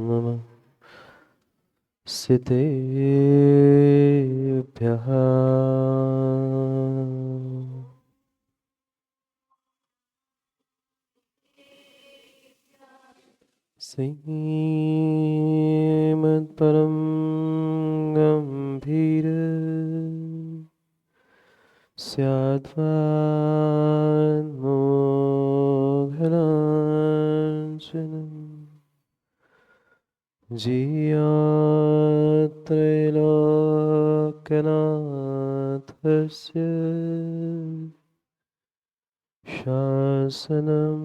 नमः सिद्धेभ्यः। श्रीमद्परं गम्भीर स्याद्वान्मोघनाशनम् जियात्रैलोक्यनाथस्य शासनं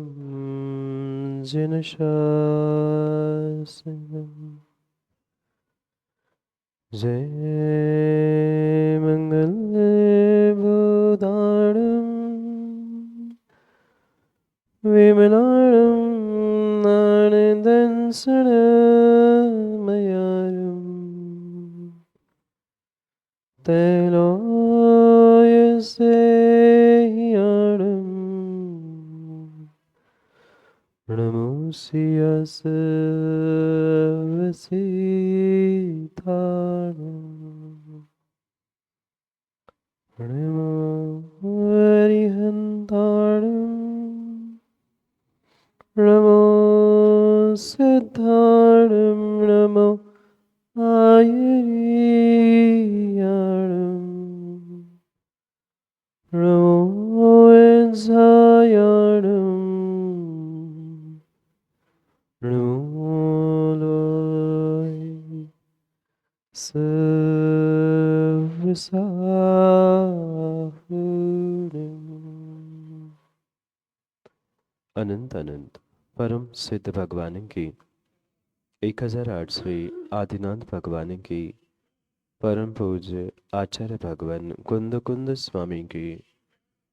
जिनशासनम्। जय मङ्गलबोधारणं विमलाणं नारदंसनमयारं त्रैलोक्यसेह्याणं नमोऽस्ति वसिताणम् नमो हरिहन्ताणम् नमो सिद्धाणं नमो आयर्याणम् नमो वत्सायाणम् नमो लोय सर्वसाहुणम्। अनंत अनंत परम सिद्ध भगवान की 1008वीं आदिनाथ भगवान की परम पूज्य आचार्य भगवान कुंद कुंद स्वामी की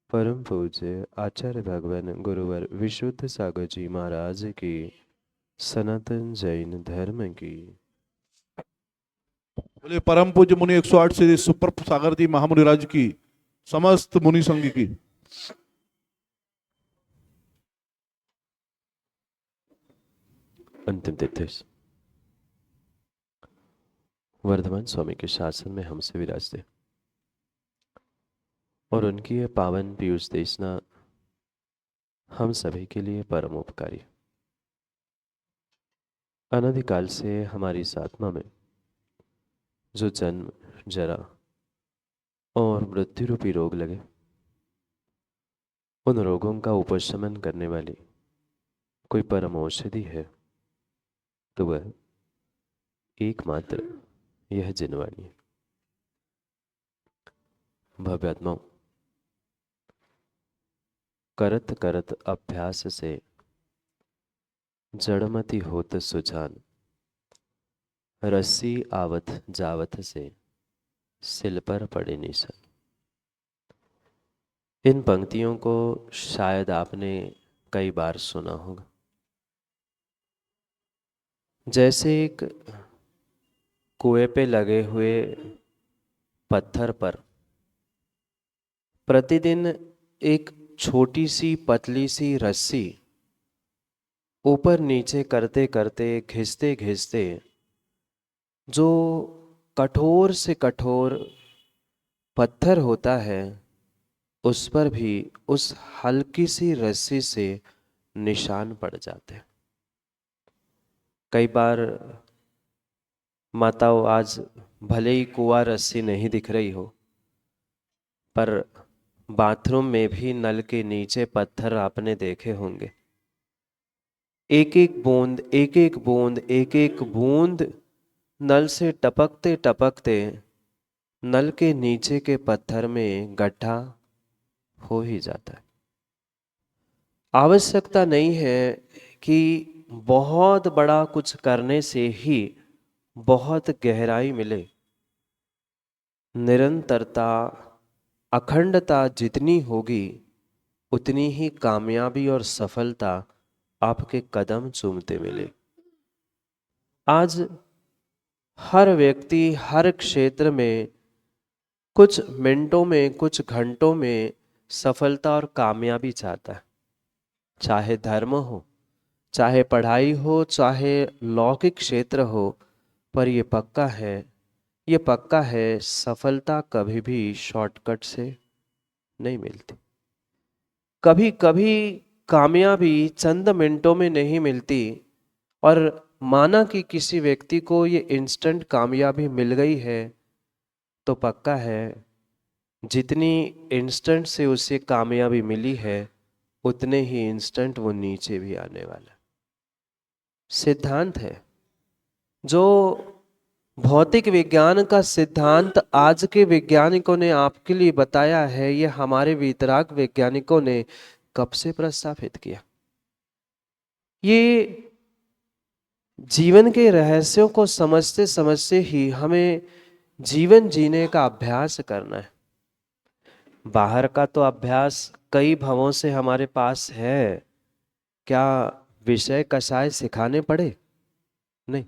परम पूज्य आचार्य भगवान गुरुवर विशुद्ध सागर जी महाराज की सनातन जैन धर्म की। बोले परम पूज्य मुनि 108 से सुपर सागर जी महामुनि राज की, समस्त मुनि संघ की। अंतिम तिथि वर्धमान स्वामी के शासन में हमसे विराजते और उनकी यह पावन पीयूष देशना हम सभी के लिए परम उपकारी। अनादिकाल से हमारी इस आत्मा में जो जन्म जरा और मृत्यु रूपी रोग लगे, उन रोगों का उपशमन करने वाली कोई परम औषधि है तो वह एकमात्र यह जिनवाणी है। भव्यात्माओं, करत करत अभ्यास से जड़मति होत सुजान, रस्सी आवत जावत से सिल पर पड़े निशान। इन पंक्तियों को शायद आपने कई बार सुना होगा। जैसे एक कुएं पे लगे हुए पत्थर पर प्रतिदिन एक छोटी सी पतली सी रस्सी ऊपर नीचे करते करते घिसते घिसते जो कठोर से कठोर पत्थर होता है उस पर भी उस हल्की सी रस्सी से निशान पड़ जाते हैं। कई बार माताओं, आज भले ही कुआं रस्सी नहीं दिख रही हो, पर बाथरूम में भी नल के नीचे पत्थर आपने देखे होंगे। एक एक बूंद एक एक बूंद एक एक बूंद नल से टपकते टपकते नल के नीचे के पत्थर में गड्ढा हो ही जाता है। आवश्यकता नहीं है कि बहुत बड़ा कुछ करने से ही बहुत गहराई मिले। निरंतरता, अखंडता जितनी होगी उतनी ही कामयाबी और सफलता आपके कदम चूमते मिले। आज हर व्यक्ति हर क्षेत्र में कुछ मिनटों में, कुछ घंटों में सफलता और कामयाबी चाहता है। चाहे धर्म हो, चाहे पढ़ाई हो, चाहे लौकिक क्षेत्र हो, पर ये पक्का है, सफलता कभी भी शॉर्टकट से नहीं मिलती। कभी कभी कामयाबी चंद मिनटों में नहीं मिलती, और माना कि किसी व्यक्ति को ये इंस्टेंट कामयाबी मिल गई है, तो पक्का है जितनी इंस्टेंट से उसे कामयाबी मिली है, उतने ही इंस्टेंट वो नीचे भी आने वाला है। सिद्धांत है जो भौतिक विज्ञान का सिद्धांत आज के वैज्ञानिकों ने आपके लिए बताया है, ये हमारे वीतराग वैज्ञानिकों ने कब से प्रस्तावित किया। ये जीवन के रहस्यों को समझते समझते ही हमें जीवन जीने का अभ्यास करना है। बाहर का तो अभ्यास कई भवों से हमारे पास है। क्या विषय कषाय सिखाने पड़े? नहीं।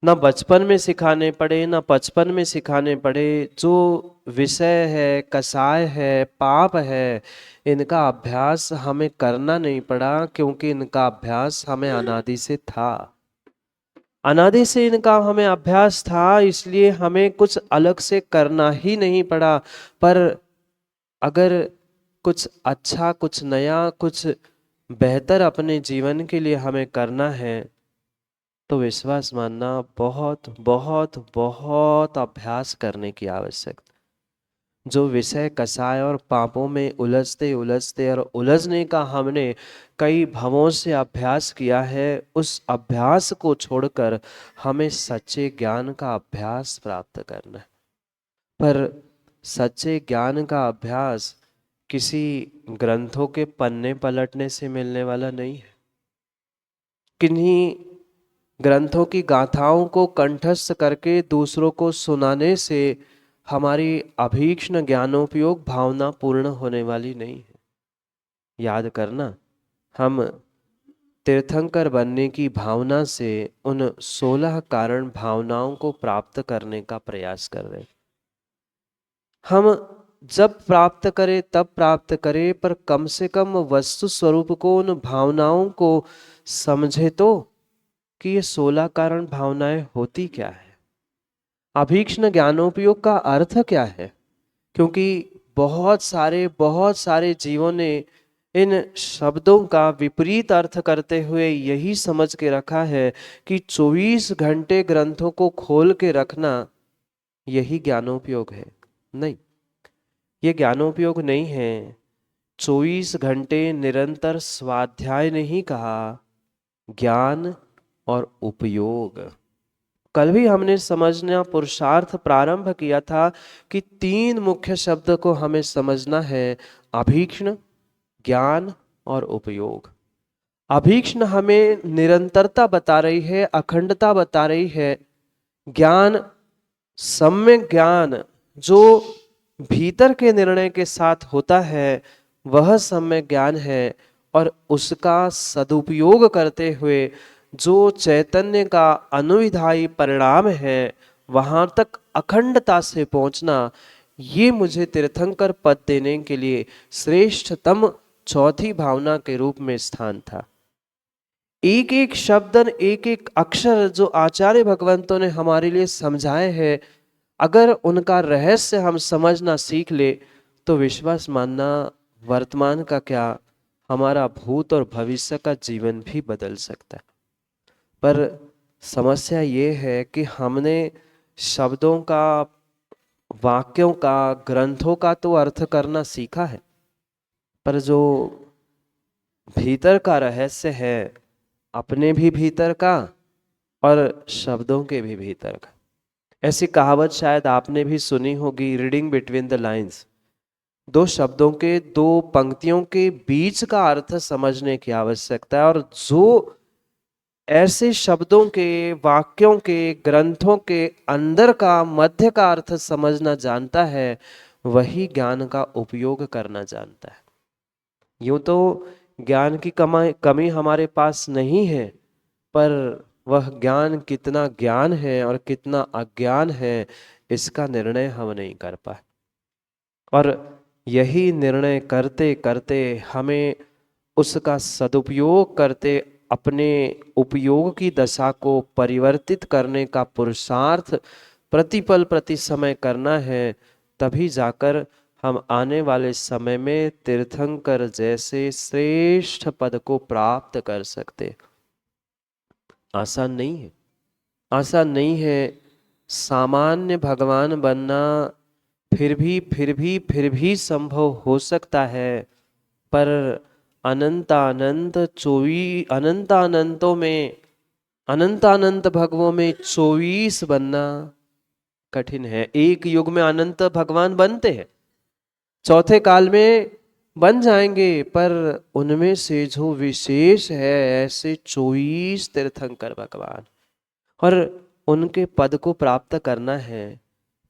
ना बचपन में सिखाने पड़े, ना बचपन में सिखाने पड़े। जो विषय है, कषाय है, पाप है, इनका अभ्यास हमें करना नहीं पड़ा, क्योंकि इनका अभ्यास हमें अनादि से था। अनादि से इनका हमें अभ्यास था, इसलिए हमें कुछ अलग से करना ही नहीं पड़ा। पर अगर कुछ अच्छा, कुछ नया, कुछ बेहतर अपने जीवन के लिए हमें करना है, तो विश्वास मानना बहुत बहुत बहुत अभ्यास करने की आवश्यकता। जो विषय कषाय और पापों में उलझते उलझते और उलझने का हमने कई भवों से अभ्यास किया है, उस अभ्यास को छोड़कर हमें सच्चे ज्ञान का अभ्यास प्राप्त करना है। पर सच्चे ज्ञान का अभ्यास किसी ग्रंथों के पन्ने पलटने से मिलने वाला नहीं है। किन्हीं ग्रंथों की गाथाओं को कंठस्थ करके दूसरों को सुनाने से हमारी अभीक्ष्ण ज्ञानोपयोग भावना पूर्ण होने वाली नहीं है। याद करना, हम तीर्थंकर बनने की भावना से उन 16 कारण भावनाओं को प्राप्त करने का प्रयास कर रहे हैं। हम जब प्राप्त करें तब प्राप्त करें, पर कम से कम वस्तु स्वरूप को, उन भावनाओं को समझे तो कि ये 16 कारण भावनाएं होती क्या है, अभीक्ष्ण ज्ञानोपयोग का अर्थ क्या है। क्योंकि बहुत सारे जीवों ने इन शब्दों का विपरीत अर्थ करते हुए यही समझ के रखा है कि 24 घंटे ग्रंथों को खोल के रखना यही ज्ञानोपयोग है। नहीं, ये ज्ञानोपयोग नहीं है। 24 घंटे निरंतर स्वाध्याय नहीं कहा, ज्ञान और उपयोग। कल भी हमने समझना पुरुषार्थ प्रारंभ किया था कि 3 मुख्य शब्द को हमें समझना है: अभीक्ष्ण, ज्ञान और उपयोग। अभीक्ष्ण हमें निरंतरता बता रही है, अखंडता बता रही है। ज्ञान, सम्यक ज्ञान जो भीतर के निर्णय के साथ होता है, वह सम्यक ज्ञान है। और उसका सदुपयोग करते हुए जो चैतन्य का अनुविधायी परिणाम है, वहां तक अखंडता से पहुंचना, ये मुझे तीर्थंकर पद देने के लिए श्रेष्ठतम चौथी भावना के रूप में स्थान था। एक एक शब्द, एक एक अक्षर जो आचार्य भगवंतों ने हमारे लिए समझाए हैं, अगर उनका रहस्य हम समझना सीख ले, तो विश्वास मानना, वर्तमान का क्या, हमारा भूत और भविष्य का जीवन भी बदल सकता है। पर समस्या ये है कि हमने शब्दों का, वाक्यों का, ग्रंथों का तो अर्थ करना सीखा है, पर जो भीतर का रहस्य है, अपने भी भीतर का और शब्दों के भी भीतर का। ऐसी कहावत शायद आपने भी सुनी होगी, रीडिंग बिटवीन द लाइंस। 2 शब्दों के, 2 पंक्तियों के बीच का अर्थ समझने की आवश्यकता है। और जो ऐसे शब्दों के, वाक्यों के, ग्रंथों के अंदर का, मध्य का अर्थ समझना जानता है, वही ज्ञान का उपयोग करना जानता है। यूं तो ज्ञान की कमी हमारे पास नहीं है, पर वह ज्ञान कितना ज्ञान है और कितना अज्ञान है, इसका निर्णय हम नहीं कर पाए। और यही निर्णय करते करते हमें उसका सदुपयोग करते अपने उपयोग की दशा को परिवर्तित करने का पुरुषार्थ प्रतिपल प्रति समय करना है। तभी जाकर हम आने वाले समय में तीर्थंकर जैसे श्रेष्ठ पद को प्राप्त कर सकते। आसान नहीं है, आसान नहीं है। सामान्य भगवान बनना फिर भी संभव हो सकता है, पर अनंतानंतों में अनंत भगवों में 24 बनना कठिन है। एक युग में अनंत भगवान बनते हैं, चौथे काल में बन जाएंगे, पर उनमें से जो विशेष है ऐसे 24 तीर्थंकर भगवान, और उनके पद को प्राप्त करना है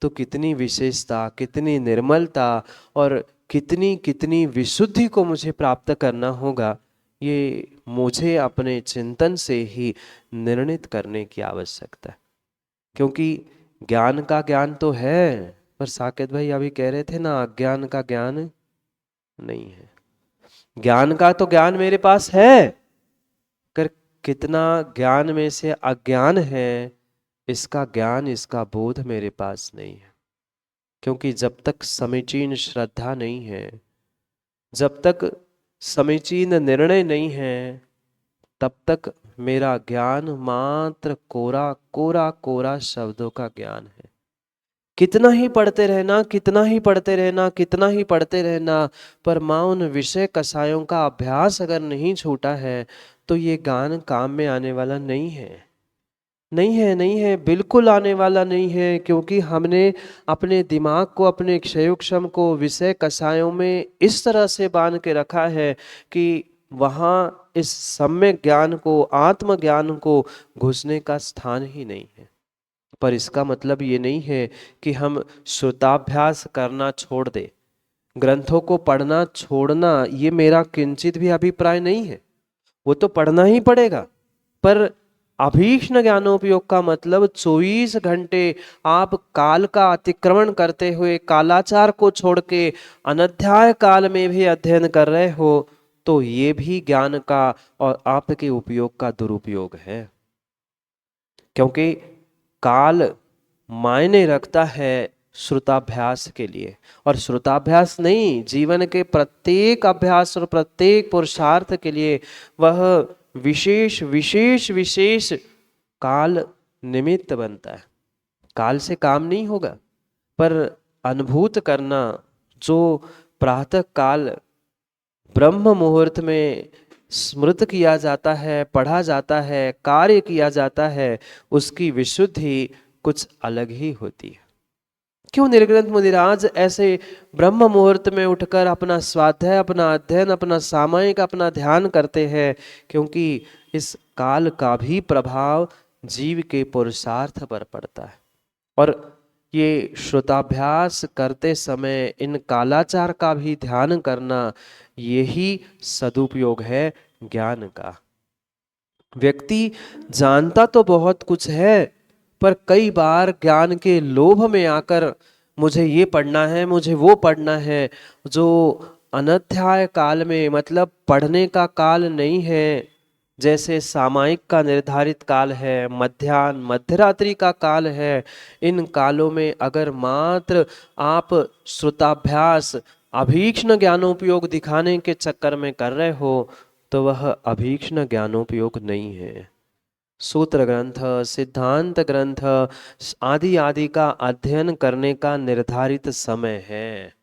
तो कितनी विशेषता, कितनी निर्मलता और कितनी कितनी विशुद्धि को मुझे प्राप्त करना होगा, ये मुझे अपने चिंतन से ही निर्णित करने की आवश्यकता है। क्योंकि ज्ञान का ज्ञान तो है, पर साकेत भाई अभी कह रहे थे ना, अज्ञान का ज्ञान नहीं है। ज्ञान का तो ज्ञान मेरे पास है, कर कितना ज्ञान में से अज्ञान है, इसका ज्ञान, इसका बोध मेरे पास नहीं है। क्योंकि जब तक समीचीन श्रद्धा नहीं है, जब तक समीचीन निर्णय नहीं है, तब तक मेरा ज्ञान मात्र कोरा कोरा कोरा शब्दों का ज्ञान है। कितना ही पढ़ते रहना, कितना ही पढ़ते रहना, कितना ही पढ़ते रहना, पर माँ उन विषय कषायों का अभ्यास अगर नहीं छूटा है तो ये ज्ञान काम में आने वाला नहीं है। नहीं है, बिल्कुल आने वाला नहीं है। क्योंकि हमने अपने दिमाग को, अपने क्षयोक्षम को विषय कषायों में इस तरह से बांध के रखा है कि वहाँ इस सम्यक ज्ञान को, आत्मज्ञान को घुसने का स्थान ही नहीं है। पर इसका मतलब ये नहीं है कि हम श्रुताभ्यास करना छोड़ दें, ग्रंथों को पढ़ना छोड़ना, ये मेरा किंचित भी अभिप्राय नहीं है। वो तो पढ़ना ही पड़ेगा, पर अभीक्ष्ण ज्ञानोपयोग का मतलब 24 घंटे आप काल का अतिक्रमण करते हुए, कालाचार को छोड़ के अनध्याय काल में भी अध्ययन कर रहे हो, तो ये भी ज्ञान का और आपके उपयोग का दुरुपयोग है। क्योंकि काल मायने रखता है श्रुताभ्यास के लिए, और श्रुताभ्यास नहीं, जीवन के प्रत्येक अभ्यास और प्रत्येक पुरुषार्थ के लिए वह विशेष विशेष विशेष काल निमित्त बनता है। काल से काम नहीं होगा, पर अनुभूत करना, जो प्रातः काल ब्रह्म मुहूर्त में स्मृत किया जाता है, पढ़ा जाता है, कार्य किया जाता है, उसकी विशुद्धि कुछ अलग ही होती है। क्यों निर्ग्रंथ मुनिराज ऐसे ब्रह्म मुहूर्त में उठकर अपना स्वाध्याय, अपना अध्ययन, अपना सामयिक, अपना ध्यान करते हैं? क्योंकि इस काल का भी प्रभाव जीव के पुरुषार्थ पर पड़ता है। और ये श्रुताभ्यास करते समय इन कालाचार का भी ध्यान करना, यही सदुपयोग है ज्ञान का। व्यक्ति जानता तो बहुत कुछ है, पर कई बार ज्ञान के लोभ में आकर मुझे ये पढ़ना है, मुझे वो पढ़ना है, जो अनध्याय काल में, मतलब पढ़ने का काल नहीं है। जैसे सामायिक का निर्धारित काल है, मध्याह्न मध्यरात्रि का काल है, इन कालों में अगर मात्र आप श्रुताभ्यास, अभीक्ष्ण ज्ञानोपयोग दिखाने के चक्कर में कर रहे हो, तो वह अभीक्ष्ण ज्ञानोपयोग नहीं है। सूत्र ग्रंथ, सिद्धांत ग्रंथ आदि आदि का अध्ययन करने का निर्धारित समय है,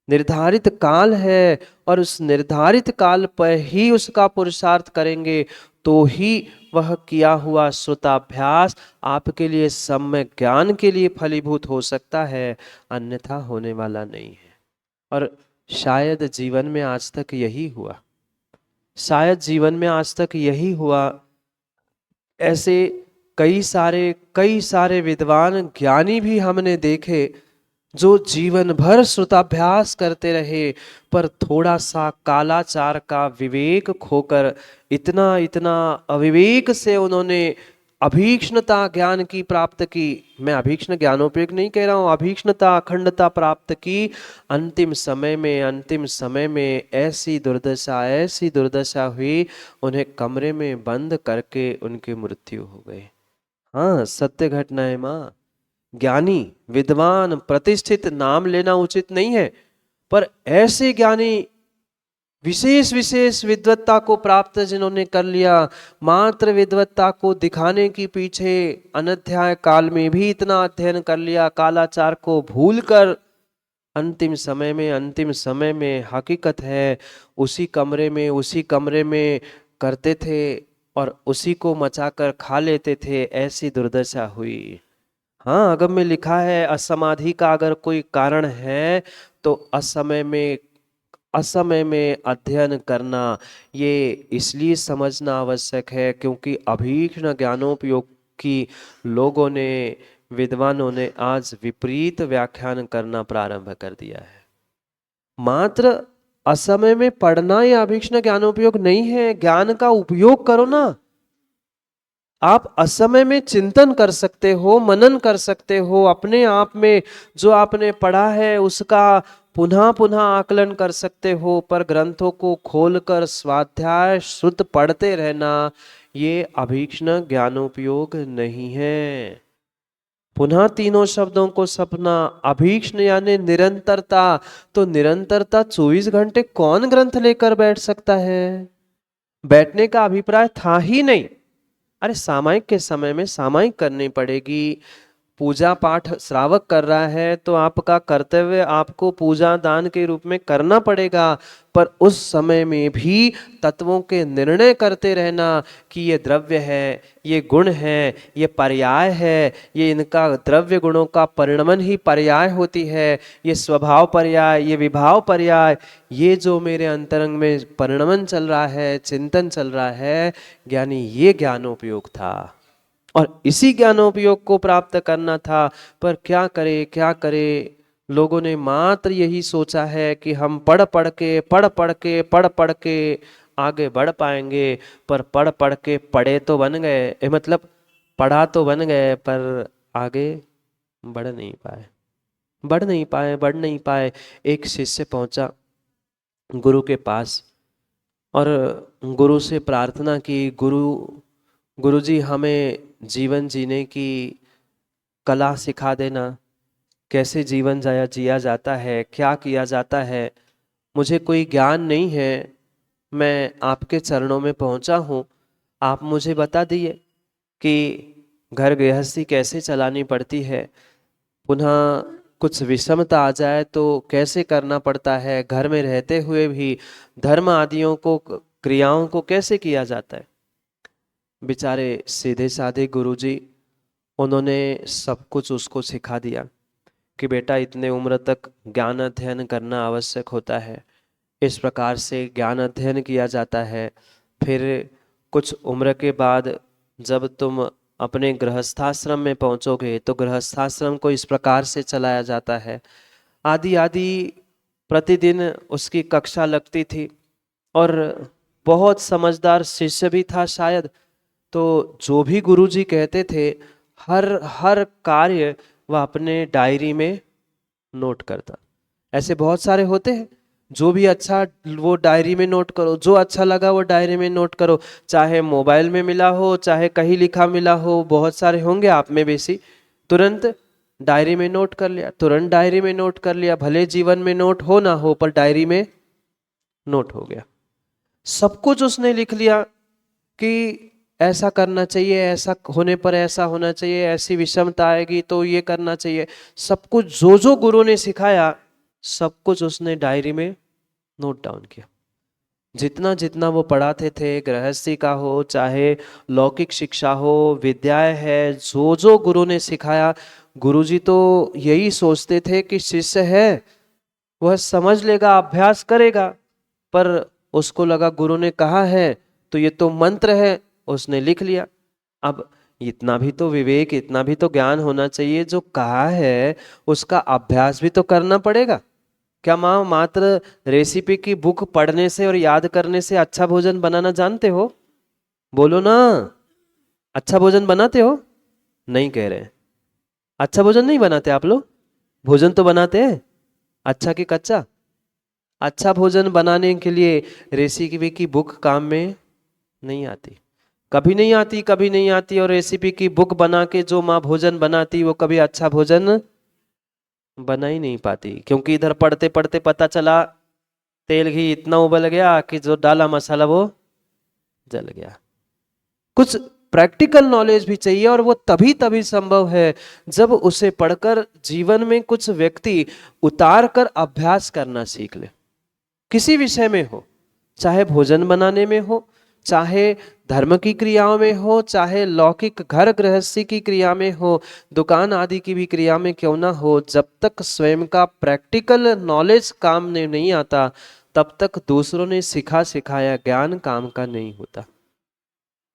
निर्धारित काल है, और उस निर्धारित काल पर ही उसका पुरुषार्थ करेंगे तो ही वह किया हुआ श्रुताभ्यास आपके लिए सम्यक ज्ञान के लिए फलीभूत हो सकता है, अन्यथा होने वाला नहीं है। और शायद जीवन में आज तक यही हुआ, शायद जीवन में आज तक यही हुआ। ऐसे कई सारे विद्वान ज्ञानी भी हमने देखे जो जीवन भर श्रुताभ्यास करते रहे, पर थोड़ा सा कालाचार का विवेक खोकर इतना इतना अविवेक से उन्होंने अभीक्ष्णता ज्ञान की प्राप्त की। मैं अभीक्ष्ण ज्ञानोपयोग नहीं कह रहा हूं, अभीक्ष्णता अखंडता प्राप्त की। अंतिम समय में ऐसी दुर्दशा हुई, उन्हें कमरे में बंद करके उनकी मृत्यु हो गई। हाँ, सत्य घटना है माँ। ज्ञानी, विद्वान, प्रतिष्ठित नाम लेना उचित नहीं है, पर ऐसे ज्ञानी विशेष विशेष विद्वत्ता को प्राप्त जिन्होंने कर लिया, मात्र विद्वत्ता को दिखाने की पीछे अनध्याय काल में भी इतना अध्ययन कर लिया, कालाचार को भूलकर अंतिम समय में हकीकत है उसी कमरे में करते थे और उसी को मचाकर खा लेते थे। ऐसी दुर्दशा हुई। हाँ, अगम में लिखा है असमाधि का अगर कोई कारण है तो असमय में अध्ययन करना। ये इसलिए समझना आवश्यक है क्योंकि अभीक्ष्ण ज्ञानोपयोग की लोगों ने, विद्वानों ने आज विपरीत व्याख्यान करना प्रारंभ कर दिया है। मात्र असमय में पढ़ना या अभीक्ष्ण ज्ञानोपयोग नहीं है, ज्ञान का उपयोग करो ना। आप असमय में चिंतन कर सकते हो, मनन कर सकते हो, अपने आप में जो आपने पढ़ा है उसका पुनः पुनः आकलन कर सकते हो, पर ग्रंथों को खोलकर स्वाध्याय शुद्ध पढ़ते रहना ये अभीक्ष्ण ज्ञानोपयोग नहीं है। पुनः तीनों शब्दों को सपना, अभीक्ष्ण यानी निरंतरता। तो निरंतरता 24 घंटे कौन ग्रंथ लेकर बैठ सकता है? बैठने का अभिप्राय था ही नहीं। अरे सामायिक के समय में सामायिक करनी पड़ेगी। पूजा पाठ श्रावक कर रहा है तो आपका कर्तव्य आपको पूजा दान के रूप में करना पड़ेगा, पर उस समय में भी तत्वों के निर्णय करते रहना कि ये द्रव्य है, ये गुण है, ये पर्याय है, ये इनका द्रव्य गुणों का परिणमन ही पर्याय होती है, ये स्वभाव पर्याय, ये विभाव पर्याय, ये जो मेरे अंतरंग में परिणमन चल रहा है, चिंतन चल रहा है, ज्ञानी ये ज्ञानोपयोग था और इसी ज्ञानोपयोग को प्राप्त करना था। पर क्या करे, लोगों ने मात्र यही सोचा है कि हम पढ़ पढ़ के आगे बढ़ पाएंगे, पर पढ़ के पढ़े तो बन गए, मतलब पढ़ा तो बन गए पर आगे बढ़ नहीं पाए। एक शिष्य पहुंचा गुरु के पास और गुरु से प्रार्थना की, गुरुजी हमें जीवन जीने की कला सिखा देना, कैसे जीवन जिया जाता है, क्या किया जाता है। मुझे कोई ज्ञान नहीं है, मैं आपके चरणों में पहुंचा हूँ, आप मुझे बता दिए कि घर गृहस्थी कैसे चलानी पड़ती है, पुनः कुछ विषमता आ जाए तो कैसे करना पड़ता है, घर में रहते हुए भी धर्म आदियों को, क्रियाओं को कैसे किया जाता है। बेचारे सीधे साधे गुरुजी, उन्होंने सब कुछ उसको सिखा दिया कि बेटा इतने उम्र तक ज्ञान अध्ययन करना आवश्यक होता है, इस प्रकार से ज्ञान अध्ययन किया जाता है। फिर कुछ उम्र के बाद जब तुम अपने गृहस्थाश्रम में पहुंचोगे तो गृहस्थाश्रम को इस प्रकार से चलाया जाता है, आदि आदि। प्रतिदिन उसकी कक्षा लगती थी और बहुत समझदार शिष्य भी था शायद, तो जो भी गुरुजी कहते थे हर कार्य वह अपने डायरी में नोट करता। ऐसे बहुत सारे होते हैं, जो भी अच्छा वो डायरी में नोट करो, जो अच्छा लगा वो डायरी में नोट करो, चाहे मोबाइल में मिला हो चाहे कहीं लिखा मिला हो, बहुत सारे होंगे आप में बेसी, तुरंत डायरी में नोट कर लिया, तुरंत डायरी में नोट कर लिया। भले जीवन में नोट हो ना हो पर डायरी में नोट हो गया। सब कुछ उसने लिख लिया कि ऐसा करना चाहिए, ऐसा होने पर ऐसा होना चाहिए, ऐसी विषमता आएगी तो ये करना चाहिए। सब कुछ जो गुरु ने सिखाया सब कुछ उसने डायरी में नोट डाउन किया। जितना जितना वो पढ़ाते थे, गृहस्थी का हो चाहे लौकिक शिक्षा हो, विद्याएं है, जो गुरु ने सिखाया, गुरुजी तो यही सोचते थे कि शिष्य है वह समझ लेगा, अभ्यास करेगा, पर उसको लगा गुरु ने कहा है तो ये तो मंत्र है, उसने लिख लिया। अब इतना भी तो विवेक, इतना भी तो ज्ञान होना चाहिए, जो कहा है उसका अभ्यास भी तो करना पड़ेगा। क्या माँ मात्र रेसिपी की बुक पढ़ने से और याद करने से अच्छा भोजन बनाना जानते हो? बोलो ना। अच्छा भोजन बनाते हो? नहीं कह रहे। अच्छा भोजन नहीं बनाते आप लोग? भोजन तो बनाते हैं, अच्छा कि कच्चा? अच्छा भोजन बनाने के लिए रेसिपी की बुक काम में नहीं आती, कभी नहीं आती, कभी नहीं आती। और रेसिपी की बुक बना के जो माँ भोजन बनाती वो कभी अच्छा भोजन बना ही नहीं पाती, क्योंकि इधर पढ़ते पढ़ते पता चला तेल घी इतना उबल गया कि जो डाला मसाला वो जल गया। कुछ प्रैक्टिकल नॉलेज भी चाहिए, और वो तभी तभी संभव है जब उसे पढ़कर जीवन में कुछ व्यक्ति उतार कर अभ्यास करना सीख ले। किसी विषय में हो, चाहे भोजन बनाने में हो, चाहे धर्म की क्रियाओं में हो, चाहे लौकिक घर गृहस्थी की क्रिया में हो, दुकान आदि की भी क्रिया में क्यों ना हो, जब तक स्वयं का प्रैक्टिकल नॉलेज काम में नहीं आता तब तक दूसरों ने सिखा सिखाया ज्ञान काम का नहीं होता।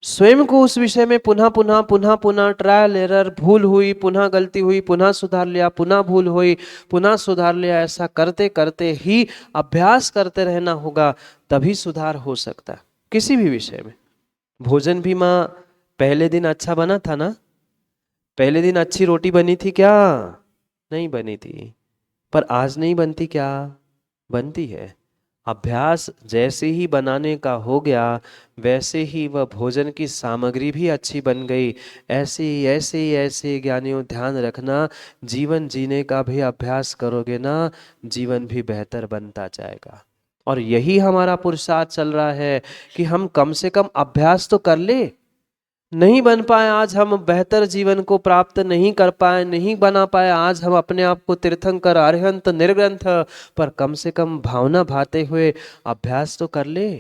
स्वयं को उस विषय में पुनः पुनः पुनः पुनः ट्रायल एरर, भूल हुई पुनः गलती हुई पुनः सुधार लिया, पुनः भूल हुई पुनः सुधार लिया, ऐसा करते करते ही अभ्यास करते रहना होगा, तभी सुधार हो सकता है किसी भी विषय में। भोजन भी माँ पहले दिन अच्छा बना था ना? पहले दिन अच्छी रोटी बनी थी क्या? नहीं बनी थी। पर आज नहीं बनती क्या? बनती है। अभ्यास जैसे ही बनाने का हो गया वैसे ही वह भोजन की सामग्री भी अच्छी बन गई। ऐसे ज्ञानियों ध्यान रखना, जीवन जीने का भी अभ्यास करोगे ना, जीवन भी बेहतर बनता जाएगा। और यही हमारा पुरुषार्थ चल रहा है कि हम कम से कम अभ्यास तो कर ले। नहीं बन पाए आज, हम बेहतर जीवन को प्राप्त नहीं कर पाए, नहीं बना पाए आज हम अपने आप को तीर्थंकर अरिहंत निर्ग्रंथ, पर कम से कम भावना भाते हुए अभ्यास तो कर ले।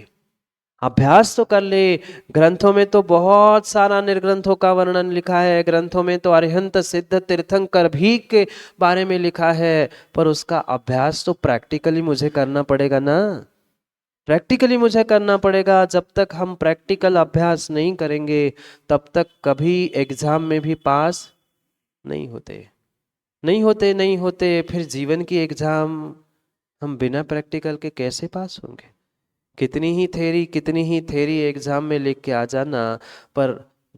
अभ्यास तो कर ले। ग्रंथों में तो बहुत सारा निर्ग्रंथों का वर्णन लिखा है, ग्रंथों में तो अरिहंत सिद्ध तीर्थंकर भी के बारे में लिखा है, पर उसका अभ्यास तो प्रैक्टिकली मुझे करना पड़ेगा ना। प्रैक्टिकली मुझे करना पड़ेगा। जब तक हम प्रैक्टिकल अभ्यास नहीं करेंगे तब तक कभी एग्जाम में भी पास नहीं होते, नहीं होते। फिर जीवन की एग्जाम हम बिना प्रैक्टिकल के कैसे पास होंगे? कितनी ही थेरी एग्जाम में लिख के आ जाना, पर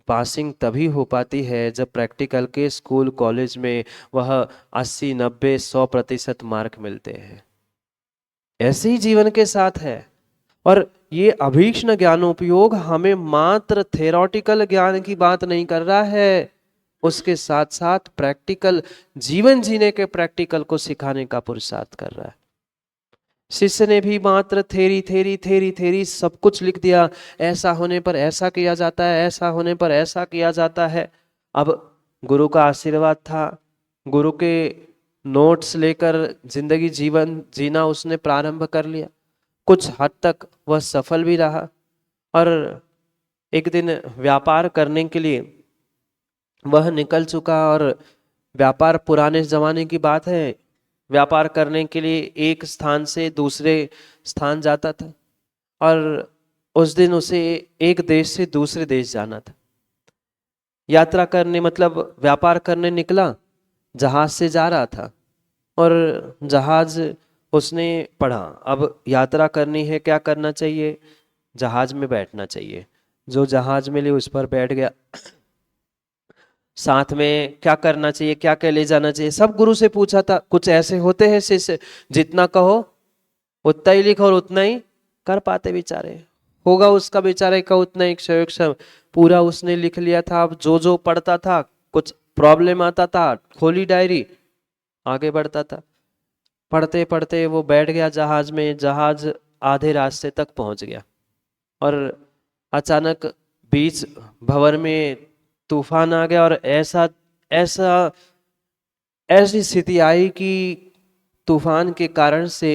पासिंग तभी हो पाती है जब प्रैक्टिकल के स्कूल कॉलेज में वह 80 90 100% मार्क मिलते हैं। ऐसे ही जीवन के साथ है। और ये अभीक्ष्ण ज्ञानोपयोग हमें मात्र थेरोटिकल ज्ञान की बात नहीं कर रहा है, उसके साथ साथ प्रैक्टिकल जीवन जीने के प्रैक्टिकल को सिखाने का पुरुषार्थ कर रहा है। शिष्य ने भी मात्र थेरी थेरी थेरी थेरी सब कुछ लिख दिया, ऐसा होने पर ऐसा किया जाता है, ऐसा होने पर ऐसा किया जाता है। अब गुरु का आशीर्वाद था, गुरु के नोट्स लेकर जिंदगी जीवन जीना उसने प्रारंभ कर लिया। कुछ हद तक वह सफल भी रहा, और एक दिन व्यापार करने के लिए वह निकल चुका। और व्यापार पुराने जमाने की बात है, व्यापार करने के लिए एक स्थान से दूसरे स्थान जाता था, और उस दिन उसे एक देश से दूसरे देश जाना था। यात्रा करने मतलब व्यापार करने निकला, जहाज से जा रहा था, और जहाज उसने पढ़ा अब यात्रा करनी है, क्या करना चाहिए? जहाज में बैठना चाहिए। जो जहाज में ले उस पर बैठ गया। साथ में क्या करना चाहिए, क्या क्या ले जाना चाहिए, सब गुरु से पूछा था। कुछ ऐसे होते हैं शिष्य, जितना कहो उतना ही लिखो और उतना ही कर पाते बेचारे। होगा उसका बेचारे का उतना एक क्षण पूरा उसने लिख लिया था। अब जो जो पढ़ता था, कुछ प्रॉब्लम आता था, खोली डायरी, आगे बढ़ता था। पढ़ते पढ़ते वो बैठ गया जहाज में, जहाज आधे रास्ते तक पहुंच गया, और अचानक बीच भंवर में तूफान आ गया। और ऐसा ऐसा ऐसी स्थिति आई कि तूफान के कारण से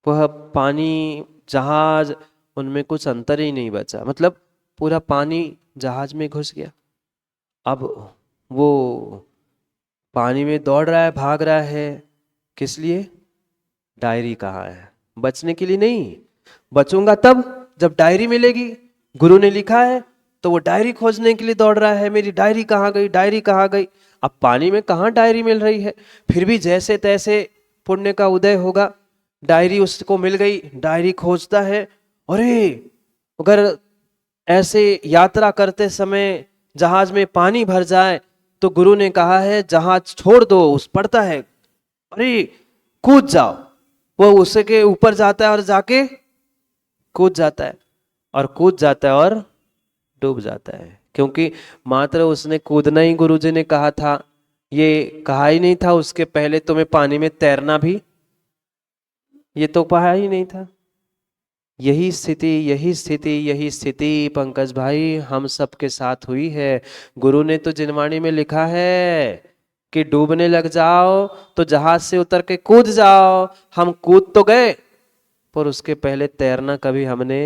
वह पानी, जहाज, उनमें कुछ अंतर ही नहीं बचा, मतलब पूरा पानी जहाज में घुस गया। अब वो पानी में दौड़ रहा है, भाग रहा है, किस लिए? डायरी कहाँ है? बचने के लिए नहीं। बचूंगा तब जब डायरी मिलेगी, गुरु ने लिखा है, तो वो डायरी खोजने के लिए दौड़ रहा है, मेरी डायरी कहाँ गई, डायरी कहाँ गई। अब पानी में कहाँ डायरी मिल रही है, फिर भी जैसे तैसे पुण्य का उदय होगा, डायरी उसको मिल गई। डायरी खोजता है, अरे अगर ऐसे यात्रा करते समय जहाज में पानी भर जाए तो गुरु ने कहा है जहाज छोड़ दो, उस पड़ता है, अरे कूद जाओ, वो उसके ऊपर जाता है और जाके कूद जाता है, और कूद जाता है और डूब जाता है। क्योंकि मात्र उसने कूदना ही गुरुजी ने कहा था, ये कहा ही नहीं था उसके पहले तुम्हें पानी में तैरना भी, ये तो कहा ही नहीं था। यही स्थिति यही स्थिति यही स्थिति पंकज भाई हम सब के साथ हुई है। गुरु ने तो जिनवाणी में लिखा है कि डूबने लग जाओ तो जहाज से उतर के कूद जाओ। हम कूद तो गए पर उसके पहले तैरना कभी हमने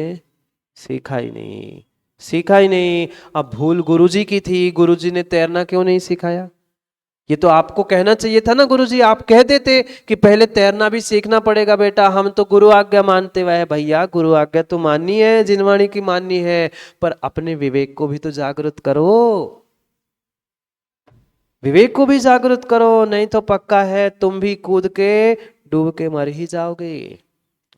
सीखा ही नहीं, सीखा ही नहीं। अब भूल गुरुजी की थी, गुरुजी ने तैरना क्यों नहीं सिखाया? ये तो आपको कहना चाहिए था ना गुरुजी, आप कह देते कि पहले तैरना भी सीखना पड़ेगा बेटा, हम तो गुरु आज्ञा मानते हुए है। भैया गुरु आज्ञा तो माननी है, जिनवाणी की माननी है, पर अपने विवेक को भी तो जागृत करो, विवेक को भी जागृत करो, नहीं तो पक्का है तुम भी कूद के डूब के मर ही जाओगे,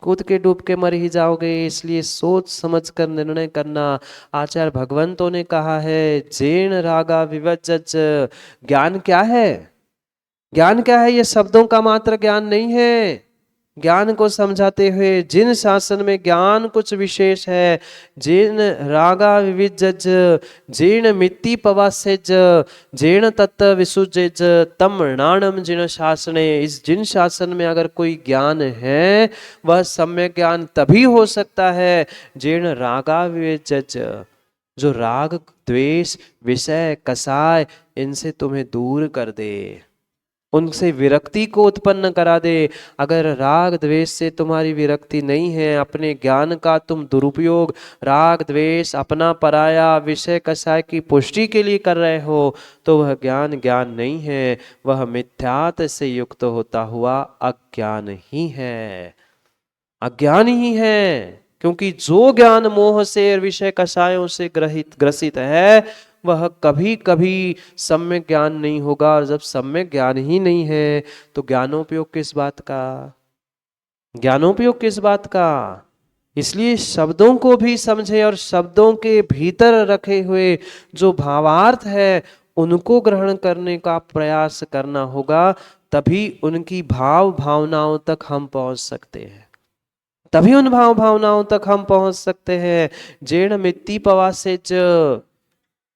कूद के डूब के मर ही जाओगे। इसलिए सोच समझ कर निर्णय करना। आचार्य भगवंतों ने कहा है जेन रागा विवज्जज। ज्ञान क्या है? ज्ञान क्या है? ये शब्दों का मात्र ज्ञान नहीं है। ज्ञान को समझाते हुए जिन शासन में ज्ञान कुछ विशेष है, जिन रागा विविजज, जिन मित्ति पवासेज, जिन तत्व विसुजेज तम नाणम जिन शासने। इस जिन शासन में अगर कोई ज्ञान है वह सम्यक ज्ञान तभी हो सकता है जिन रागा विविजज, जो राग द्वेष विषय कसाय इनसे तुम्हें दूर कर दे, उनसे विरक्ति को उत्पन्न करा दे। अगर राग द्वेष से तुम्हारी विरक्ति नहीं है, अपने ज्ञान का तुम दुरुपयोग राग द्वेष अपना पराया विषय कसाय की पुष्टि के लिए कर रहे हो, तो वह ज्ञान ज्ञान नहीं है, वह मिथ्यात से युक्त होता हुआ अज्ञान ही है, अज्ञान ही है। क्योंकि जो ज्ञान मोह से और विषय कषायों से ग्रसित है वह कभी कभी सम्यक ज्ञान नहीं होगा। और जब सम्यक ज्ञान ही नहीं है तो ज्ञानोपयोग किस बात का, ज्ञानोपयोग किस बात का? इसलिए शब्दों को भी समझे और शब्दों के भीतर रखे हुए जो भावार्थ है उनको ग्रहण करने का प्रयास करना होगा, तभी उनकी भाव भावनाओं तक हम पहुंच सकते हैं, तभी उन भाव भावनाओं तक हम पहुंच सकते हैं। जेण मित्ति पवासे च,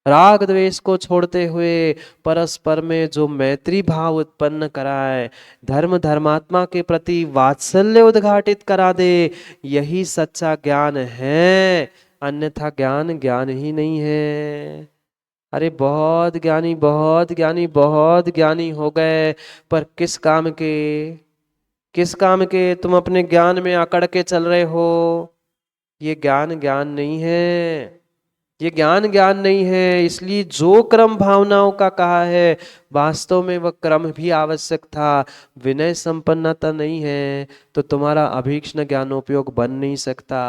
राग द्वेष को छोड़ते हुए परस्पर में जो मैत्री भाव उत्पन्न कराए, धर्म धर्मात्मा के प्रति वात्सल्य उद्घाटित करा दे, यही सच्चा ज्ञान है। अन्यथा ज्ञान ज्ञान ही नहीं है। अरे बहुत ज्ञानी बहुत ज्ञानी बहुत ज्ञानी हो गए, पर किस काम के, किस काम के? तुम अपने ज्ञान में अकड़ के चल रहे हो। ये ज्ञान ज्ञान नहीं है, ये ज्ञान ज्ञान नहीं है। इसलिए जो क्रम भावनाओं का कहा है वास्तव में वह क्रम भी आवश्यक था। विनय संपन्नता नहीं है तो तुम्हारा अभीक्ष्ण ज्ञानोपयोग बन नहीं सकता,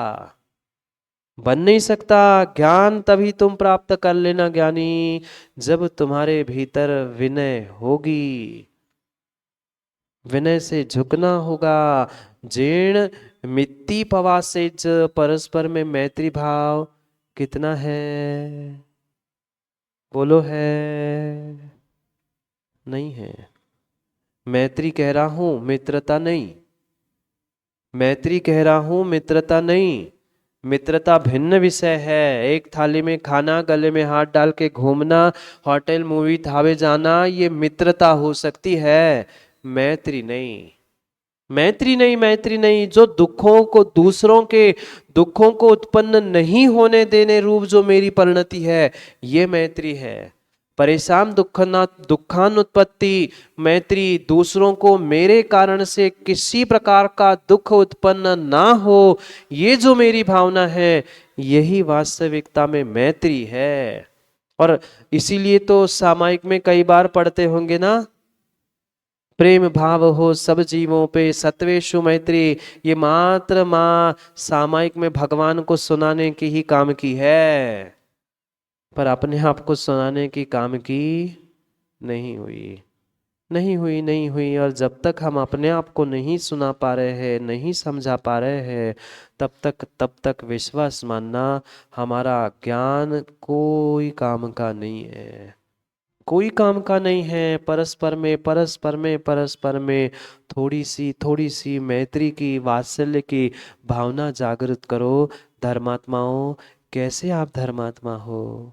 बन नहीं सकता। ज्ञान तभी तुम प्राप्त कर लेना ज्ञानी जब तुम्हारे भीतर विनय होगी, विनय से झुकना होगा। जीर्ण मित्ति पवासेज, परस्पर में मैत्री भाव कितना है? बोलो है? नहीं है। मैत्री कह रहा हूं मित्रता नहीं, मैत्री कह रहा हूं मित्रता नहीं। मित्रता भिन्न विषय है। एक थाली में खाना, गले में हाथ डाल के घूमना, होटल मूवी थावे जाना, ये मित्रता हो सकती है, मैत्री नहीं। मैत्री नहीं, मैत्री नहीं। जो दुखों को, दूसरों के दुखों को उत्पन्न नहीं होने देने रूप जो मेरी परिणति है, ये मैत्री है। परेशान दुखानुत्पत्ति मैत्री, दूसरों को मेरे कारण से किसी प्रकार का दुख उत्पन्न ना हो, ये जो मेरी भावना है, यही वास्तविकता में मैत्री है। और इसीलिए तो सामायिक में कई बार पढ़ते होंगे ना, प्रेम भाव हो सब जीवों पे सत्वेशु मैत्री। ये मात्र माँ सामायिक में भगवान को सुनाने की ही काम की है, पर अपने आप को सुनाने की काम की नहीं हुई, नहीं हुई, नहीं हुई। और जब तक हम अपने आप को नहीं सुना पा रहे हैं, नहीं समझा पा रहे हैं, तब तक विश्वास मानना, हमारा ज्ञान कोई काम का नहीं है, कोई काम का नहीं है। परस्पर में थोड़ी सी मैत्री की, वात्सल्य की भावना जागृत करो। धर्मात्माओं, कैसे आप धर्मात्मा हो?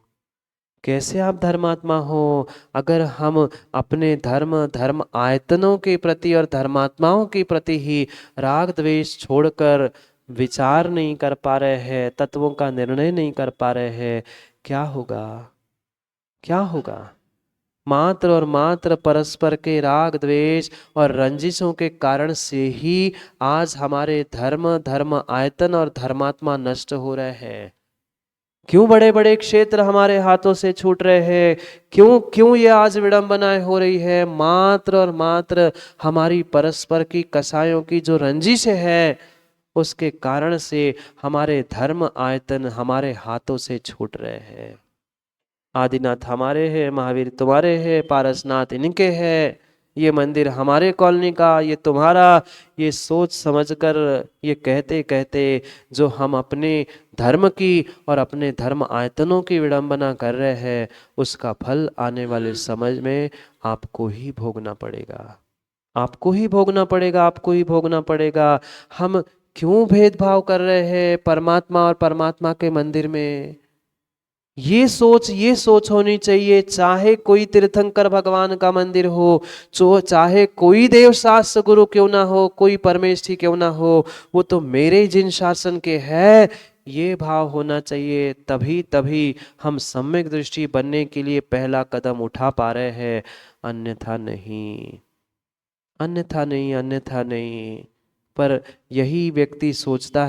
कैसे आप धर्मात्मा हो? अगर हम अपने धर्म आयतनों के प्रति और धर्मात्माओं के प्रति ही राग द्वेष छोड़कर विचार नहीं कर पा रहे हैं, तत्वों का निर्णय नहीं कर पा रहे हैं, क्या होगा? क्या होगा? मात्र और मात्र परस्पर के राग द्वेष और रंजिशों के कारण से ही आज हमारे धर्म आयतन और धर्मात्मा नष्ट हो रहे हैं। क्यों बड़े बड़े क्षेत्र हमारे हाथों से छूट रहे हैं? क्यों क्यों ये आज विडंबनाएं हो रही है? मात्र और मात्र हमारी परस्पर की कसायों की जो रंजिश है, उसके कारण से हमारे धर्म आयतन हमारे हाथों से छूट रहे हैं। आदिनाथ हमारे हैं, महावीर तुम्हारे हैं, पारसनाथ इनके हैं, ये मंदिर हमारे कॉलोनी का, ये तुम्हारा। ये सोच समझकर, ये कहते कहते जो हम अपने धर्म की और अपने धर्म आयतनों की विडंबना कर रहे हैं, उसका फल आने वाले समय में आपको ही भोगना पड़ेगा, आपको ही भोगना पड़ेगा, आपको ही भोगना पड़ेगा। हम क्यों भेदभाव कर रहे हैं परमात्मा और परमात्मा के मंदिर में? ये सोच होनी चाहिए। चाहे कोई तीर्थंकर भगवान का मंदिर हो, चाहे कोई देव शास्त्र गुरु क्यों ना हो, कोई परमेष्ठी क्यों ना हो, वो तो मेरे जिन शासन के है, ये भाव होना चाहिए। तभी तभी हम सम्यक दृष्टि बनने के लिए पहला कदम उठा पा रहे हैं, अन्यथा नहीं, अन्यथा नहीं, अन्यथा नहीं। पर यही व्यक्ति सोचता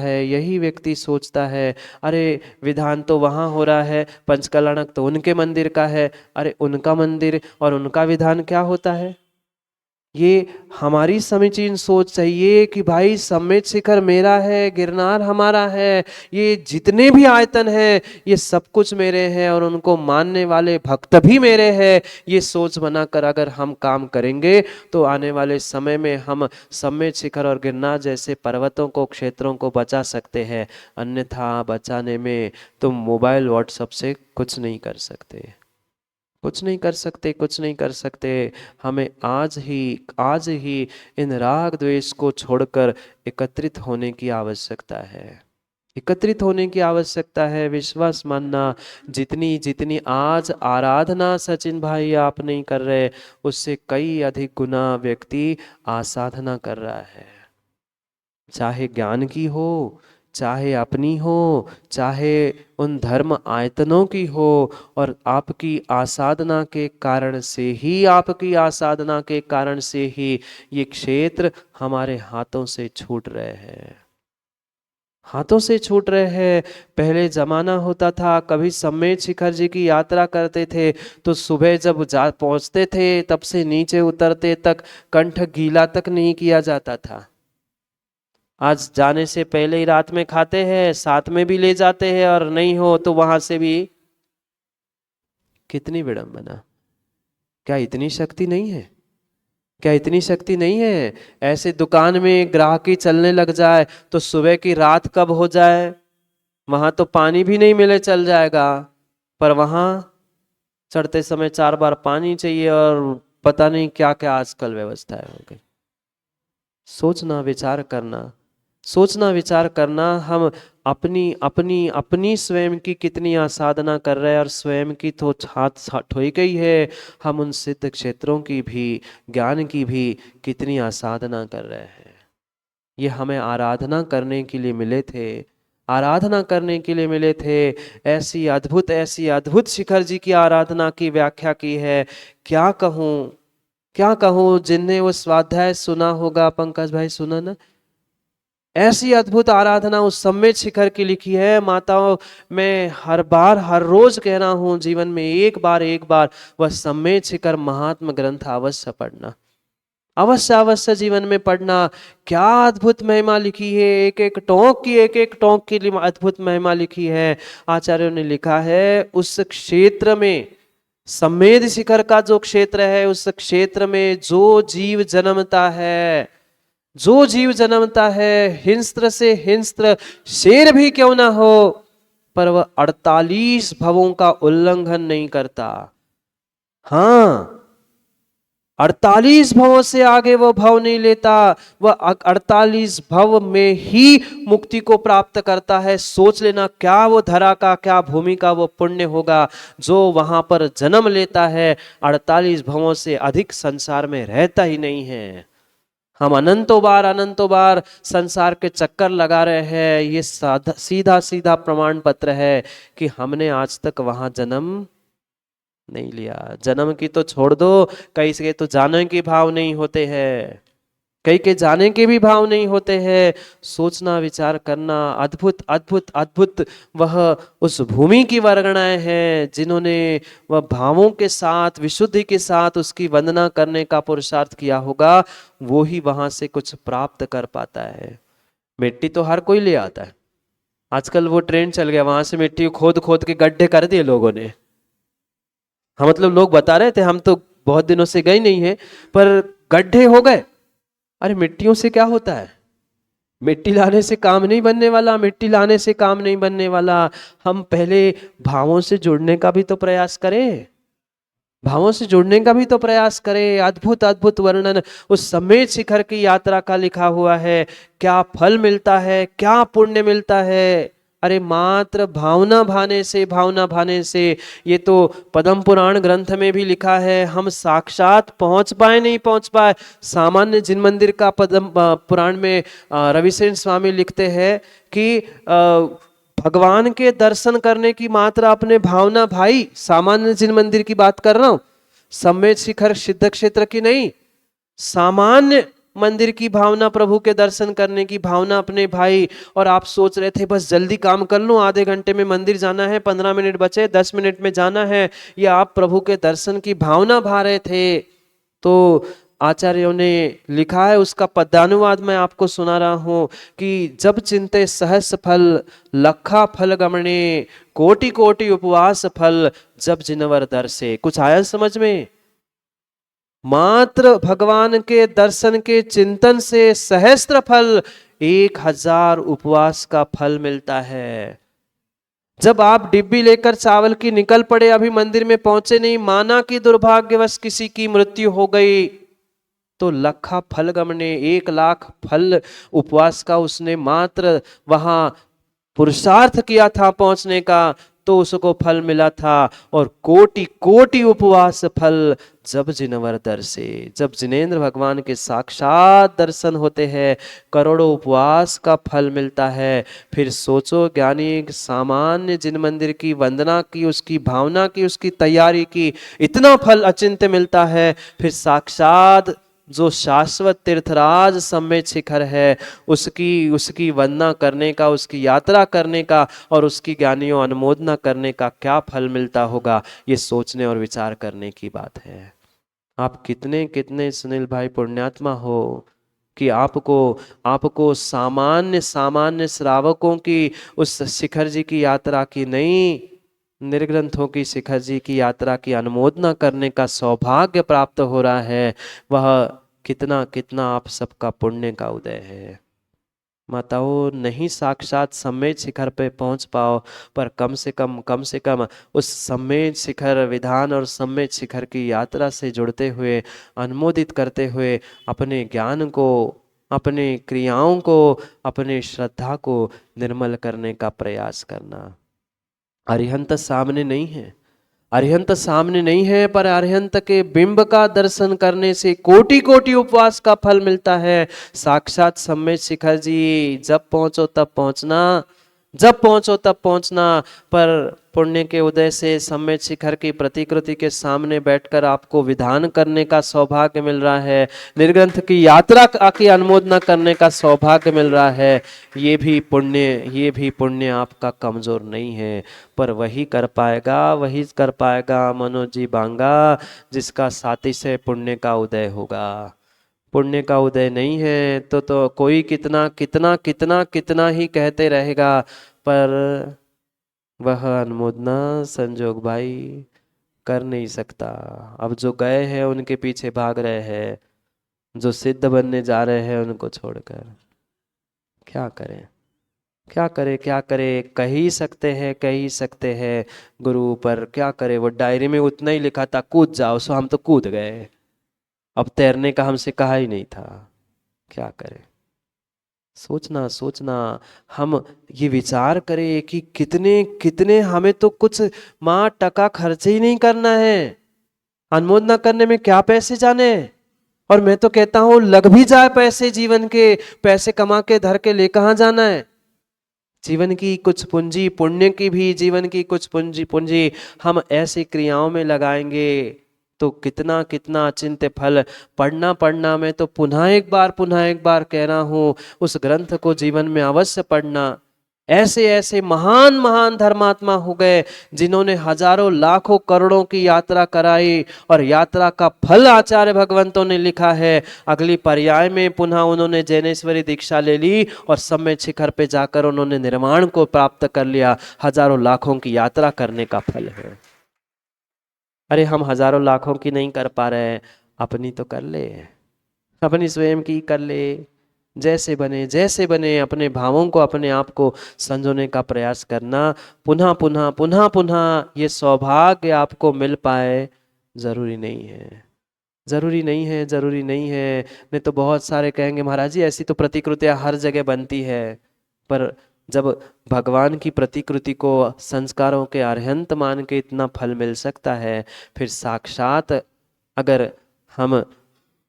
है, अरे विधान तो वहाँ हो रहा है, पंचकल्याणक तो उनके मंदिर का है, अरे उनका मंदिर और उनका विधान क्या होता है? ये हमारी समीचीन सोच चाहिए कि भाई सम्मेद शिखर मेरा है, गिरनार हमारा है, ये जितने भी आयतन हैं ये सब कुछ मेरे हैं और उनको मानने वाले भक्त भी मेरे हैं। ये सोच बनाकर अगर हम काम करेंगे तो आने वाले समय में हम सम्मेद शिखर और गिरनार जैसे पर्वतों को, क्षेत्रों को बचा सकते हैं। अन्यथा बचाने में तुम मोबाइल व्हाट्सएप से कुछ नहीं कर सकते, कुछ नहीं कर सकते, कुछ नहीं कर सकते। हमें आज ही इन राग द्वेष को छोड़कर एकत्रित होने की आवश्यकता है, एकत्रित होने की आवश्यकता है। विश्वास मानना, जितनी जितनी आज आराधना सचिन भाई आप नहीं कर रहे, उससे कई अधिक गुना व्यक्ति आसाधना कर रहा है। चाहे ज्ञान की हो, चाहे अपनी हो, चाहे उन धर्म आयतनों की हो। और आपकी आसाधना के कारण से ही, आपकी आसाधना के कारण से ही ये क्षेत्र हमारे हाथों से छूट रहे हैं, हाथों से छूट रहे हैं। पहले जमाना होता था, कभी सम्मेद शिखर जी की यात्रा करते थे तो सुबह जब जा पहुंचते थे तब से नीचे उतरते तक कंठ गीला तक नहीं किया जाता था। आज जाने से पहले ही रात में खाते हैं, साथ में भी ले जाते हैं, और नहीं हो तो वहां से भी। कितनी विडंबना! क्या इतनी शक्ति नहीं है? क्या इतनी शक्ति नहीं है? ऐसे दुकान में ग्राहकी चलने लग जाए तो सुबह की रात कब हो जाए, वहां तो पानी भी नहीं मिले चल जाएगा, पर वहां चढ़ते समय 4 बार पानी चाहिए और पता नहीं क्या क्या आजकल व्यवस्थाएं हो गई। सोचना, विचार करना, सोचना विचार करना, हम अपनी अपनी अपनी स्वयं की कितनी आसाधना कर रहे हैं, और स्वयं की तो हाथ ठोई गई है। हम उन सिद्ध क्षेत्रों की भी, ज्ञान की भी कितनी आसाधना कर रहे हैं। ये हमें आराधना करने के लिए मिले थे, आराधना करने के लिए मिले थे। ऐसी अद्भुत शिखर जी की आराधना की व्याख्या की है, क्या कहूँ, क्या कहूँ। जिनने वो स्वाध्याय सुना होगा, पंकज भाई सुना ना, ऐसी अद्भुत आराधना उस सम्मेद शिखर की लिखी है। माताओं, मैं हर बार हर रोज कह रहा हूं, जीवन में एक बार वह सम्मेद शिखर महात्म ग्रंथ अवश्य पढ़ना, अवश्य अवश्य जीवन में पढ़ना। क्या अद्भुत महिमा लिखी है, एक एक टोंक की अद्भुत महिमा लिखी है। आचार्यों ने लिखा है, उस क्षेत्र में सम्मेद शिखर का जो क्षेत्र है, उस क्षेत्र में जो जीव जन्मता है, जो जीव जन्मता है, हिंस्त्र से हिंस्त्र शेर भी क्यों ना हो, पर वह 48 भवों का उल्लंघन नहीं करता। हाँ, 48 भवों से आगे वो भव नहीं लेता, वह 48 भव में ही मुक्ति को प्राप्त करता है। सोच लेना क्या वो धरा का, क्या भूमि का वो पुण्य होगा जो वहां पर जन्म लेता है। 48 भवों से अधिक संसार में रहता ही नहीं है। हम अनंतों बार संसार के चक्कर लगा रहे हैं। ये सीधा सीधा प्रमाण पत्र है कि हमने आज तक वहां जन्म नहीं लिया। जन्म की तो छोड़ दो, कई के तो जाने के भाव नहीं होते हैं, कई के जाने के भी भाव नहीं होते हैं। सोचना, विचार करना, अद्भुत अद्भुत अद्भुत वह उस भूमि की वर्णनाएं हैं जिन्होंने वह भावों के साथ, विशुद्धि के साथ उसकी वंदना करने का पुरुषार्थ किया होगा, वो ही वहां से कुछ प्राप्त कर पाता है। मिट्टी तो हर कोई ले आता है, आजकल वो ट्रेंड चल गया, वहां से मिट्टी को खोद खोद के गड्ढे कर दिए लोगों ने। हाँ, मतलब लोग बता रहे थे, हम तो बहुत दिनों से गए नहीं है, पर गड्ढे हो गए। अरे मिट्टियों से क्या होता है? मिट्टी लाने से काम नहीं बनने वाला, मिट्टी लाने से काम नहीं बनने वाला। हम पहले भावों से जुड़ने का भी तो प्रयास करें, भावों से जुड़ने का भी तो प्रयास करें। अद्भुत अद्भुत वर्णन उस सम्मेद शिखर की यात्रा का लिखा हुआ है। क्या फल मिलता है, क्या पुण्य मिलता है। अरे मात्र भावना भाने से, भावना भाने से, ये तो पद्म पुराण ग्रंथ में भी लिखा है, हम साक्षात पहुंच पाए नहीं पहुंच पाए। सामान्य जिन मंदिर का पद्म पुराण में रविसेन स्वामी लिखते हैं कि भगवान के दर्शन करने की मात्रा अपने भावना भाई, सामान्य जिन मंदिर की बात कर रहा हूं, सम्मेद शिखर सिद्ध क्षेत्र की नहीं, सामान्य मंदिर की भावना, प्रभु के दर्शन करने की भावना अपने भाई। और आप सोच रहे थे बस जल्दी काम कर लूं, आधे घंटे में मंदिर जाना है, 15 मिनट बचे, 10 मिनट में जाना है, या आप प्रभु के दर्शन की भावना भा रहे थे। तो आचार्यों ने लिखा है, उसका पद्यानुवाद मैं आपको सुना रहा हूं कि जब चिंते सहस्र फल, लखा फल गमने, कोटि कोटि उपवास फल, जब जिनवर दर्शे। कुछ आया समझ में? मात्र भगवान के दर्शन के चिंतन से सहस्त्र फल, 1000 उपवास का फल मिलता है। जब आप डिब्बी लेकर चावल की निकल पड़े, अभी मंदिर में पहुंचे नहीं, माना कि दुर्भाग्यवश किसी की मृत्यु हो गई, तो लखा फल गमने, 1,00,000 फल उपवास का उसने मात्र वहां पुरुषार्थ किया था पहुंचने का, तो उसको फल मिला था। और कोटि कोटि उपवास फल, जब जिनवर दर्शे, जब जिनेंद्र भगवान के साक्षात दर्शन होते हैं, करोड़ों उपवास का फल मिलता है। फिर सोचो ज्ञानी, सामान्य जिन मंदिर की वंदना की, उसकी भावना की, उसकी तैयारी की, इतना फल अचिंत्य मिलता है। फिर साक्षात जो शाश्वत तीर्थराज सम्मेद शिखर है, उसकी वंदना करने का, उसकी यात्रा करने का और उसकी ज्ञानियों अनुमोदना करने का क्या फल मिलता होगा, ये सोचने और विचार करने की बात है। आप कितने कितने सुनील भाई पुण्यात्मा हो कि आपको सामान्य सामान्य श्रावकों की उस शिखर जी की यात्रा की नहीं, निर्ग्रंथों की शिखर जी की यात्रा की अनुमोदना करने का सौभाग्य प्राप्त हो रहा है। वह कितना कितना आप सबका पुण्य का उदय है। माताओं, नहीं साक्षात सम्मेद शिखर पे पहुंच पाओ, पर कम से कम उस सम्मेद शिखर विधान और सम्मेद शिखर की यात्रा से जुड़ते हुए, अनुमोदित करते हुए, अपने ज्ञान को, अपने क्रियाओं को, अपने श्रद्धा को निर्मल करने का प्रयास करना। अरिहंत सामने नहीं है, अरिहंत सामने नहीं है, पर अरिहंत के बिंब का दर्शन करने से कोटि कोटि उपवास का फल मिलता है। साक्षात सम्मेद शिखर जी, जब पहुंचो तब पहुंचना, जब पहुंचो तब पहुंचना। पर पुण्य के उदय से सम्मेद शिखर की प्रतिकृति के सामने बैठकर आपको विधान करने का सौभाग्य मिल रहा है, निर्ग्रंथ की यात्रा की अनुमोदना करने का सौभाग्य मिल रहा है। ये भी पुण्य आपका कमजोर नहीं है, पर वही कर पाएगा मनोज जी बांगा, जिसका साथी से पुण्य का उदय होगा। पुण्य का उदय नहीं है तो कोई कितना कितना कितना कितना ही कहते रहेगा, पर वह अनुमोदना संजोग भाई कर नहीं सकता। अब जो गए हैं उनके पीछे भाग रहे हैं, जो सिद्ध बनने जा रहे हैं उनको छोड़कर क्या करें, क्या करें, क्या करें। कह ही सकते हैं, कह ही सकते हैं गुरु, पर क्या करें। वो डायरी में उतना ही लिखा था कूद जाओ, सो हम तो कूद गए। अब तैरने का हमसे कहा ही नहीं था, क्या करें। सोचना सोचना, हम ये विचार करें कि कितने कितने हमें तो कुछ माँ टका खर्च ही नहीं करना है। अनुमोदना करने में क्या पैसे जाने। और मैं तो कहता हूं लग भी जाए पैसे जीवन के, पैसे कमा के धर के ले कहां जाना है। जीवन की कुछ पूंजी, पुण्य की भी जीवन की कुछ पूंजी पूंजी हम ऐसी क्रियाओं में लगाएंगे तो कितना कितना अचिंत्य फल। पढ़ना पढ़ना, मैं तो पुनः एक बार कह रहा हूं, उस ग्रंथ को जीवन में अवश्य पढ़ना। ऐसे ऐसे महान महान धर्मात्मा हो गए जिन्होंने हजारों लाखों करोड़ों की यात्रा कराई, और यात्रा का फल आचार्य भगवंतों ने लिखा है। अगली पर्याय में पुनः उन्होंने जैनेश्वरी दीक्षा ले ली और समय शिखर पे जाकर उन्होंने निर्वाण को प्राप्त कर लिया। हजारों लाखों की यात्रा करने का फल है। अरे हम हजारों लाखों की नहीं कर पा रहे हैं, अपनी तो कर ले, अपनी स्वयं की कर ले। जैसे बने अपने भावों को, अपने आप को संजोने का प्रयास करना। पुनः पुनः पुनः पुनः ये सौभाग्य आपको मिल पाए, जरूरी नहीं है, जरूरी नहीं है, जरूरी नहीं है। नहीं तो बहुत सारे कहेंगे महाराज जी ऐसी तो प्रतिकृतियां हर जगह बनती है। पर जब भगवान की प्रतिकृति को संस्कारों के अर्हंत मान के इतना फल मिल सकता है, फिर साक्षात अगर हम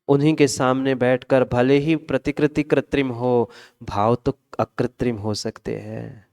उन्हीं के सामने बैठकर, भले ही प्रतिकृति कृत्रिम हो, भाव तो अकृत्रिम हो सकते हैं।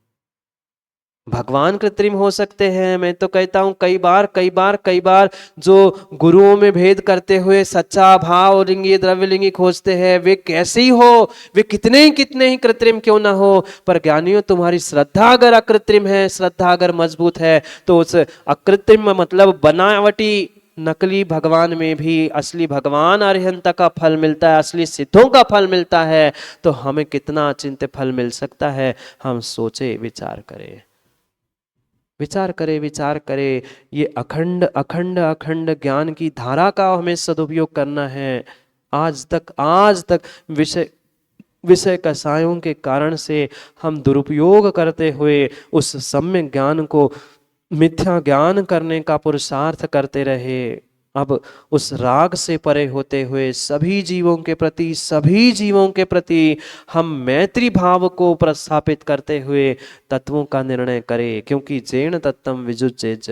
भगवान कृत्रिम हो सकते हैं। मैं तो कहता हूं कई बार जो गुरुओं में भेद करते हुए सच्चा भाव लिंगी द्रव्यलिंगी खोजते हैं, वे कैसे ही हो, वे कितने ही कृत्रिम क्यों ना हो, पर ज्ञानियों तुम्हारी श्रद्धा अगर अकृत्रिम है, श्रद्धा अगर मजबूत है, तो उस अकृत्रिम मतलब बनावटी नकली भगवान में भी असली भगवान अरिहंता का फल मिलता है, असली सिद्धों का फल मिलता है। तो हमें कितना अचिंत्य फल मिल सकता है। हम सोचे, विचार करें, विचार करें, विचार करें। ये अखंड अखंड अखंड ज्ञान की धारा का हमें सदुपयोग करना है। आज तक विषय विषय कसायों के कारण से हम दुरुपयोग करते हुए उस सम्यक ज्ञान को मिथ्या ज्ञान करने का पुरुषार्थ करते रहे। अब उस राग से परे होते हुए सभी जीवों के प्रति हम मैत्री भाव को प्रस्थापित करते हुए तत्वों का निर्णय करें। क्योंकि जैन तत्वम विजुज्येज,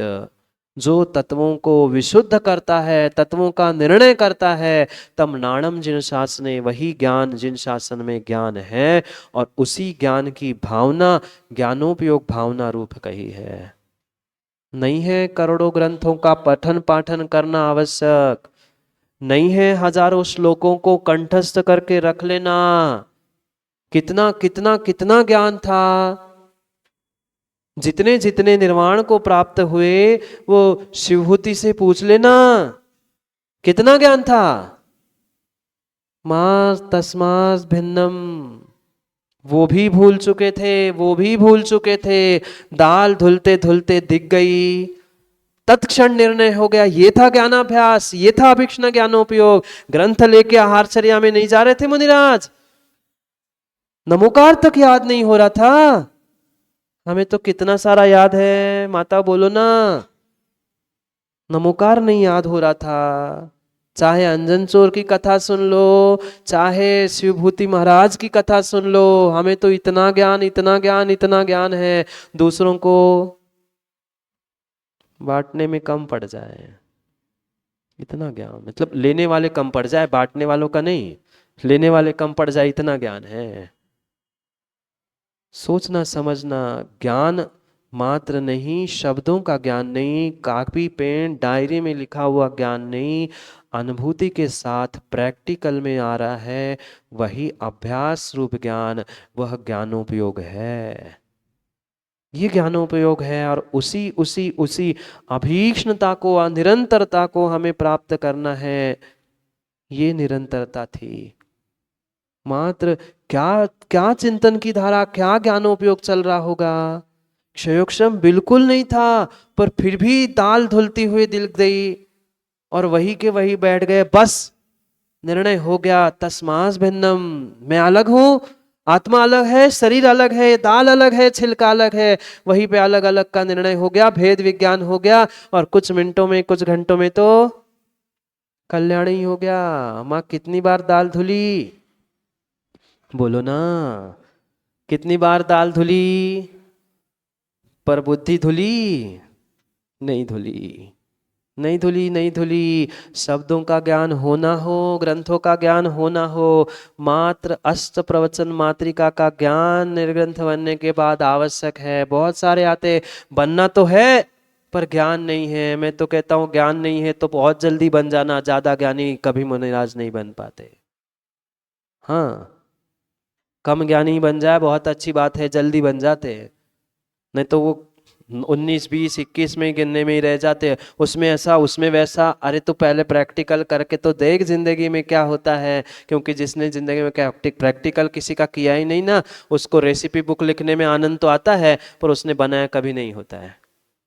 जो तत्वों को विशुद्ध करता है, तत्वों का निर्णय करता है, तम नाणम जिन शासने, वही ज्ञान जिन शासन में ज्ञान है। और उसी ज्ञान की भावना ज्ञानोपयोग भावना रूप कही है। नहीं है करोड़ों ग्रंथों का पठन पाठन करना आवश्यक, नहीं है हजारों श्लोकों को कंठस्थ करके रख लेना। कितना कितना कितना ज्ञान था। जितने जितने निर्वाण को प्राप्त हुए वो शिवभूति से पूछ लेना, कितना ज्ञान था। मास तस्मास भिन्नम, वो भी भूल चुके थे, वो भी भूल चुके थे। दाल धुलते धुलते दिख गई, तत्क्षण निर्णय हो गया। ये था ज्ञानाभ्यास, ये था अभीक्ष्ण ज्ञानोपयोग। ग्रंथ लेके आहारचर्या में नहीं जा रहे थे मुनिराज, नमोकार तक याद नहीं हो रहा था। हमें तो कितना सारा याद है, माता बोलो ना। नमोकार नहीं याद हो रहा था। चाहे अंजन चोर की कथा सुन लो, चाहे शिवभूति महाराज की कथा सुन लो, हमें तो इतना ज्ञान इतना ज्ञान इतना ज्ञान है, दूसरों को बांटने में कम पड़ जाए। इतना ज्ञान मतलब लेने वाले कम पड़ जाए, बांटने वालों का नहीं, लेने वाले कम पड़ जाए, इतना ज्ञान है। सोचना समझना, ज्ञान मात्र नहीं, शब्दों का ज्ञान नहीं, कॉपी पेन डायरी में लिखा हुआ ज्ञान नहीं, अनुभूति के साथ प्रैक्टिकल में आ रहा है, वही अभ्यास रूप ज्ञान, वह ज्ञानोपयोग है। ये ज्ञानोपयोग है। और उसी उसी उसी अभीक्ष्णता को, निरंतरता को हमें प्राप्त करना है। ये निरंतरता थी। मात्र क्या क्या चिंतन की धारा, क्या ज्ञानोपयोग चल रहा होगा, क्षयोक्षम बिल्कुल नहीं था, पर फिर भी दाल धुलती हुई दिल गई और वही के वही बैठ गए। बस निर्णय हो गया, तस्मास भिन्नम, मैं अलग हूं, आत्मा अलग है, शरीर अलग है, दाल अलग है, छिलका अलग है। वहीं पे अलग अलग का निर्णय हो गया, भेद विज्ञान हो गया और कुछ मिनटों में कुछ घंटों में तो कल्याण ही हो गया। माँ कितनी बार दाल धुली, बोलो ना, कितनी बार दाल धुली, पर बुद्धि धुली नहीं धुली, नहीं धुली, नहीं धुली। शब्दों का ज्ञान होना हो, ग्रंथों का ज्ञान होना हो, मात्र अष्ट प्रवचन मातृका का ज्ञान निर्ग्रंथ बनने के बाद आवश्यक है। बहुत सारे आते, बनना तो है पर ज्ञान नहीं है। मैं तो कहता हूँ ज्ञान नहीं है तो बहुत जल्दी बन जाना, ज्यादा ज्ञानी कभी मुनिराज नहीं बन पाते। हाँ, कम ज्ञानी बन जाए बहुत अच्छी बात है, जल्दी बन जाते हैं, नहीं तो वो 19 20 21 में गिनने में ही रह जाते हैं, उसमें ऐसा उसमें वैसा। अरे तो पहले प्रैक्टिकल करके तो देख जिंदगी में क्या होता है, क्योंकि जिसने जिंदगी में प्रैक्टिकल किसी का किया ही नहीं ना, उसको रेसिपी बुक लिखने में आनंद तो आता है पर उसने बनाया कभी नहीं होता है।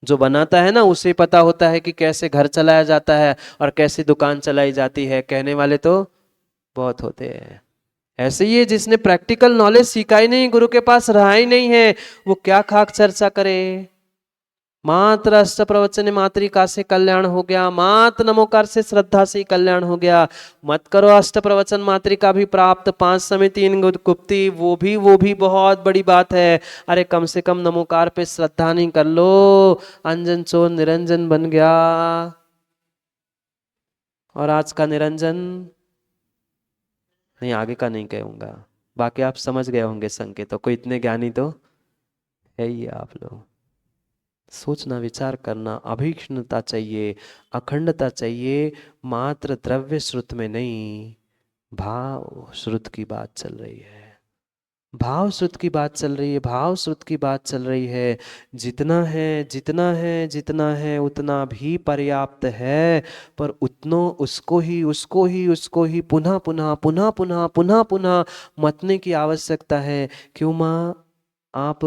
जो बनाता है ना उसे पता होता है कि कैसे घर चलाया जाता है और कैसे दुकान चलाई जाती है, कहने वाले तो बहुत होते हैं। ऐसे ही है, जिसने प्रैक्टिकल नॉलेज सीखा ही नहीं, गुरु के पास रहा ही नहीं है, वो क्या खाक चर्चा करे। मात्र अष्ट प्रवचन मातृका से कल्याण हो गया, मात्र नमोकार से श्रद्धा से कल्याण हो गया। मत करो अष्ट प्रवचन मातृका भी प्राप्त, 5 समय 3 गुप्ति, वो भी बहुत बड़ी बात है। अरे कम से कम नमोकार पे श्रद्धा नहीं कर लो, अंजन चोर निरंजन बन गया। और आज का निरंजन नहीं, आगे का नहीं कहूंगा, बाकी आप समझ गए होंगे संकेतों को, इतने ज्ञानी तो है ही आप लोग। सोचना, विचार करना, अभीक्ष्णता चाहिए, अखंडता चाहिए, मात्र द्रव्य श्रुत में नहीं, भाव श्रुत की बात चल रही है, भाव श्रुत की बात चल रही है, भाव श्रुत की बात चल रही है। जितना है जितना है जितना है उतना भी पर्याप्त है, पर उतनो उसको ही पुनः पुनः पुनः पुनः पुनः पुनः मतने की आवश्यकता है। क्यों माँ, आप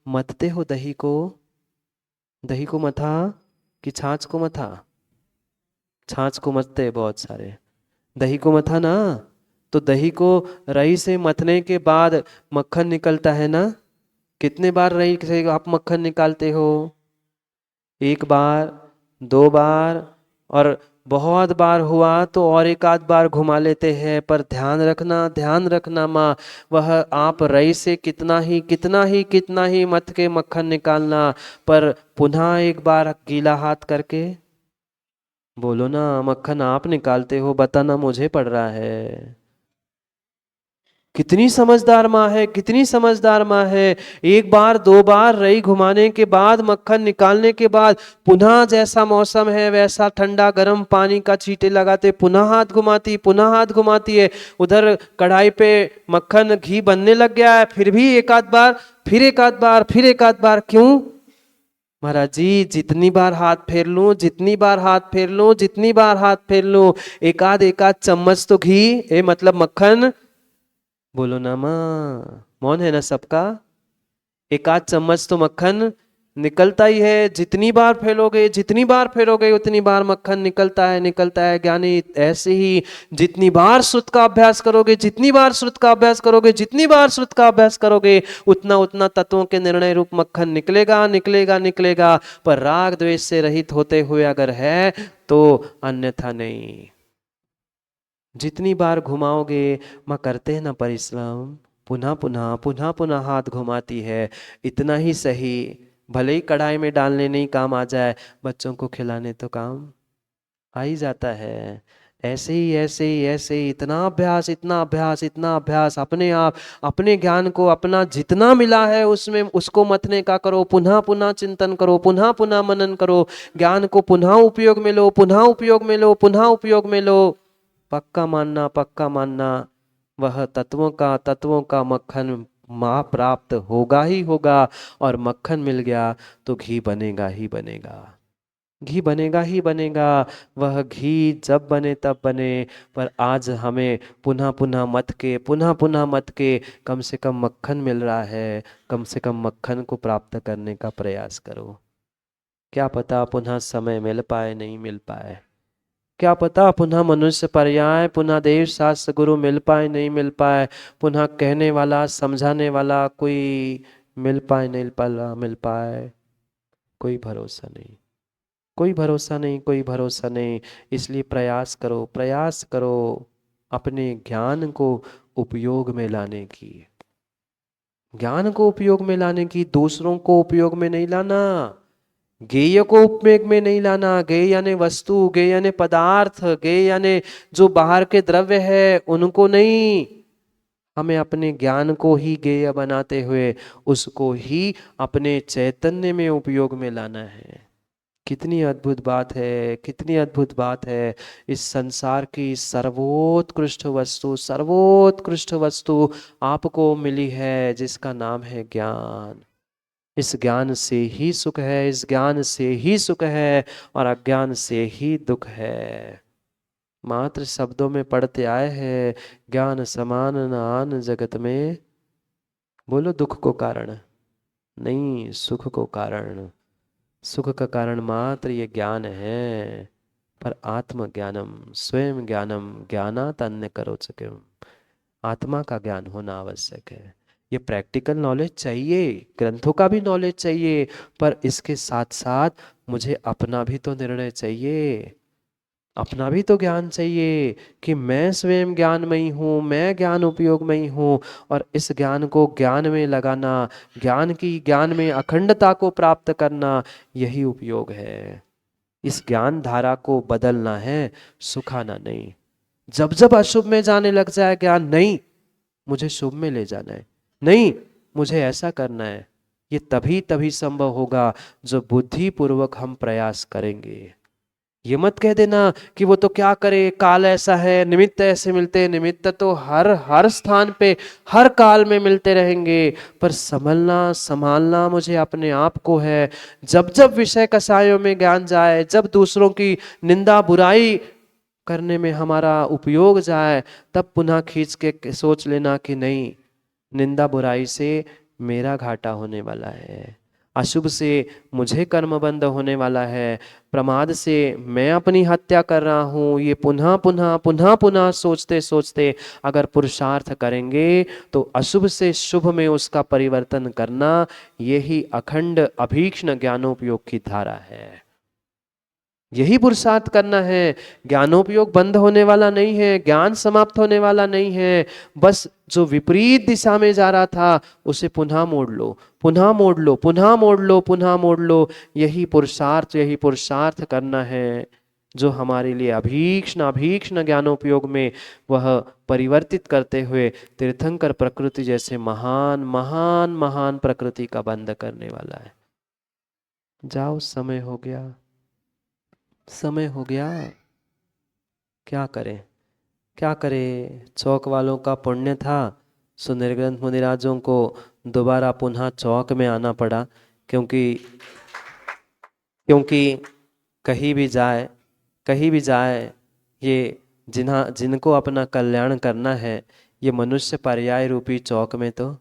मतते हो दही को, दही को मथा कि छाछ को मथा? छाछ को मतते हैं बहुत सारे, दही को मथा ना, तो दही को रई से मथने के बाद मक्खन निकलता है ना। कितने बार रई से आप मक्खन निकालते हो? 1 बार, 2 बार, और बहुत बार हुआ तो और 1 आध बार घुमा लेते हैं। पर ध्यान रखना माँ, वह आप रई से कितना ही मथ के मक्खन निकालना, पर पुनः 1 बार गीला हाथ करके, बोलो ना, मक्खन आप निकालते हो, बताना मुझे पड़ रहा है। कितनी समझदार माँ है, कितनी समझदार माँ है। 1 बार 2 बार रई घुमाने के बाद, मक्खन निकालने के बाद, पुनः जैसा मौसम है वैसा ठंडा गर्म पानी का छींटे लगाते, पुनः हाथ घुमाती है। उधर कढ़ाई पे मक्खन घी बनने लग गया है, फिर भी 1 आध बार, फिर 1 आध बार, फिर 1 आध बार। क्यों महाराज जी? जितनी बार हाथ फेर लूं, जितनी बार हाथ फेर लूं, जितनी बार हाथ फेर लूं, एक आध चम्मच तो घी, मतलब मक्खन, बोलो ना माँ, मौन है ना सबका, 1 आध चम्मच तो मक्खन निकलता ही है। जितनी बार फेरोगे उतनी बार मक्खन निकलता है ज्ञानी। ऐसे ही जितनी बार श्रुत का अभ्यास करोगे, जितनी बार श्रुत का अभ्यास करोगे, जितनी बार श्रुत का अभ्यास करोगे, उतना उतना तत्वों के निर्णय रूप मक्खन निकलेगा। पर राग द्वेष से रहित होते हुए अगर है तो, अन्यथा नहीं। जितनी बार घुमाओगे, माँ करते हैं ना परिश्रम, पुनः पुनः हाथ घुमाती है। इतना ही सही, भले ही कढ़ाई में डालने नहीं काम आ जाए, बच्चों को खिलाने तो काम आ ही जाता है। ऐसे ही इतना अभ्यास अपने आप, अपने ज्ञान को, अपना जितना मिला है उसमें उसको मतने का करो, पुनः पुनः चिंतन करो, पुनः पुनः मनन करो, ज्ञान को पुनः उपयोग में लो, पुनः उपयोग में लो। पक्का मानना, वह तत्वों का मक्खन माँ प्राप्त होगा ही होगा, और मक्खन मिल गया तो घी बनेगा ही बनेगा। घी बनेगा ही बनेगा, वह घी जब बने तब बने, पर आज हमें पुनः पुनः मत के कम से कम मक्खन मिल रहा है, कम से कम मक्खन को प्राप्त करने का प्रयास करो। क्या पता पुनः समय मिल पाए नहीं मिल पाए, क्या पता पुनः मनुष्य पर्याय, पुनः देव शास्त्र गुरु मिल पाए नहीं मिल पाए, पुनः कहने वाला समझाने वाला कोई मिल पाए नहीं मिल पाए, कोई भरोसा नहीं, कोई भरोसा नहीं, कोई भरोसा नहीं। इसलिए प्रयास करो, प्रयास करो अपने ज्ञान को उपयोग में लाने की, ज्ञान को उपयोग में लाने की, दूसरों को उपयोग में नहीं लाना, गेय को उपयोग में नहीं लाना। गेय यानी वस्तु, गेय यानी पदार्थ, गेय यानी जो बाहर के द्रव्य है उनको नहीं, हमें अपने ज्ञान को ही गेय बनाते हुए उसको ही अपने चैतन्य में उपयोग में लाना है। कितनी अद्भुत बात है, कितनी अद्भुत बात है। इस संसार की सर्वोत्कृष्ट वस्तु, सर्वोत्कृष्ट वस्तु आपको मिली है जिसका नाम है ज्ञान। इस ज्ञान से ही सुख है, इस ज्ञान से ही सुख है, और अज्ञान से ही दुख है। मात्र शब्दों में पढ़ते आए हैं, ज्ञान समान न आन जगत में, बोलो दुख को कारण नहीं, सुख को कारण। सुख का कारण मात्र ये ज्ञान है, पर आत्मज्ञानम स्वयं ज्ञानम ज्ञानात अन्य करो सके, आत्मा का ज्ञान होना आवश्यक है। ये प्रैक्टिकल नॉलेज चाहिए, ग्रंथों का भी नॉलेज चाहिए, पर इसके साथ साथ मुझे अपना भी तो निर्णय चाहिए, अपना भी तो ज्ञान चाहिए कि मैं स्वयं ज्ञानमयी हूँ, मैं ज्ञान उपयोग में ही हूँ, और इस ज्ञान को ज्ञान में लगाना, ज्ञान में अखंडता को प्राप्त करना, यही उपयोग है। इस ज्ञान धारा को बदलना है, सुखाना नहीं। जब जब अशुभ में जाने लग जाए ज्ञान, नहीं मुझे शुभ में ले जाना है, नहीं मुझे ऐसा करना है, ये तभी तभी संभव होगा जो बुद्धि पूर्वक हम प्रयास करेंगे। ये मत कह देना कि वो तो क्या करे, काल ऐसा है, निमित्त ऐसे मिलते हैं। निमित्त तो हर स्थान पे हर काल में मिलते रहेंगे, पर संभलना संभालना मुझे अपने आप को है। जब जब विषय कसायों में ज्ञान जाए, जब दूसरों की निंदा बुराई करने में हमारा उपयोग जाए, तब पुनः खींच के सोच लेना कि नहीं, निंदा बुराई से मेरा घाटा होने वाला है, अशुभ से मुझे कर्मबंध होने वाला है, प्रमाद से मैं अपनी हत्या कर रहा हूँ। ये पुनः पुनः पुनः पुनः सोचते सोचते अगर पुरुषार्थ करेंगे तो अशुभ से शुभ में उसका परिवर्तन करना, यही अखंड अभीक्ष्ण ज्ञानोपयोग की धारा है। यही पुरुषार्थ करना है। ज्ञानोपयोग बंद होने वाला नहीं है, ज्ञान समाप्त होने वाला नहीं है। बस जो विपरीत दिशा में जा रहा था उसे पुनः मोड़ लो, पुनः मोड़ लो, पुनः मोड़ लो, पुनः मोड़ लो। यही पुरुषार्थ करना है जो हमारे लिए अभीक्ष्ण अभीक्ष्ण ज्ञानोपयोग में वह परिवर्तित करते हुए तीर्थंकर प्रकृति जैसे महान महान महान प्रकृति का बंध करने वाला है। जाओ, समय हो गया, समय हो गया। क्या करें, क्या करें। चौक वालों का पुण्य था, सो निर्ग्रंथ मुनिराजों को दोबारा पुनः चौक में आना पड़ा, क्योंकि क्योंकि कहीं भी जाए, कहीं भी जाए, ये जिनको अपना कल्याण करना है, ये मनुष्य पर्याय रूपी चौक में, तो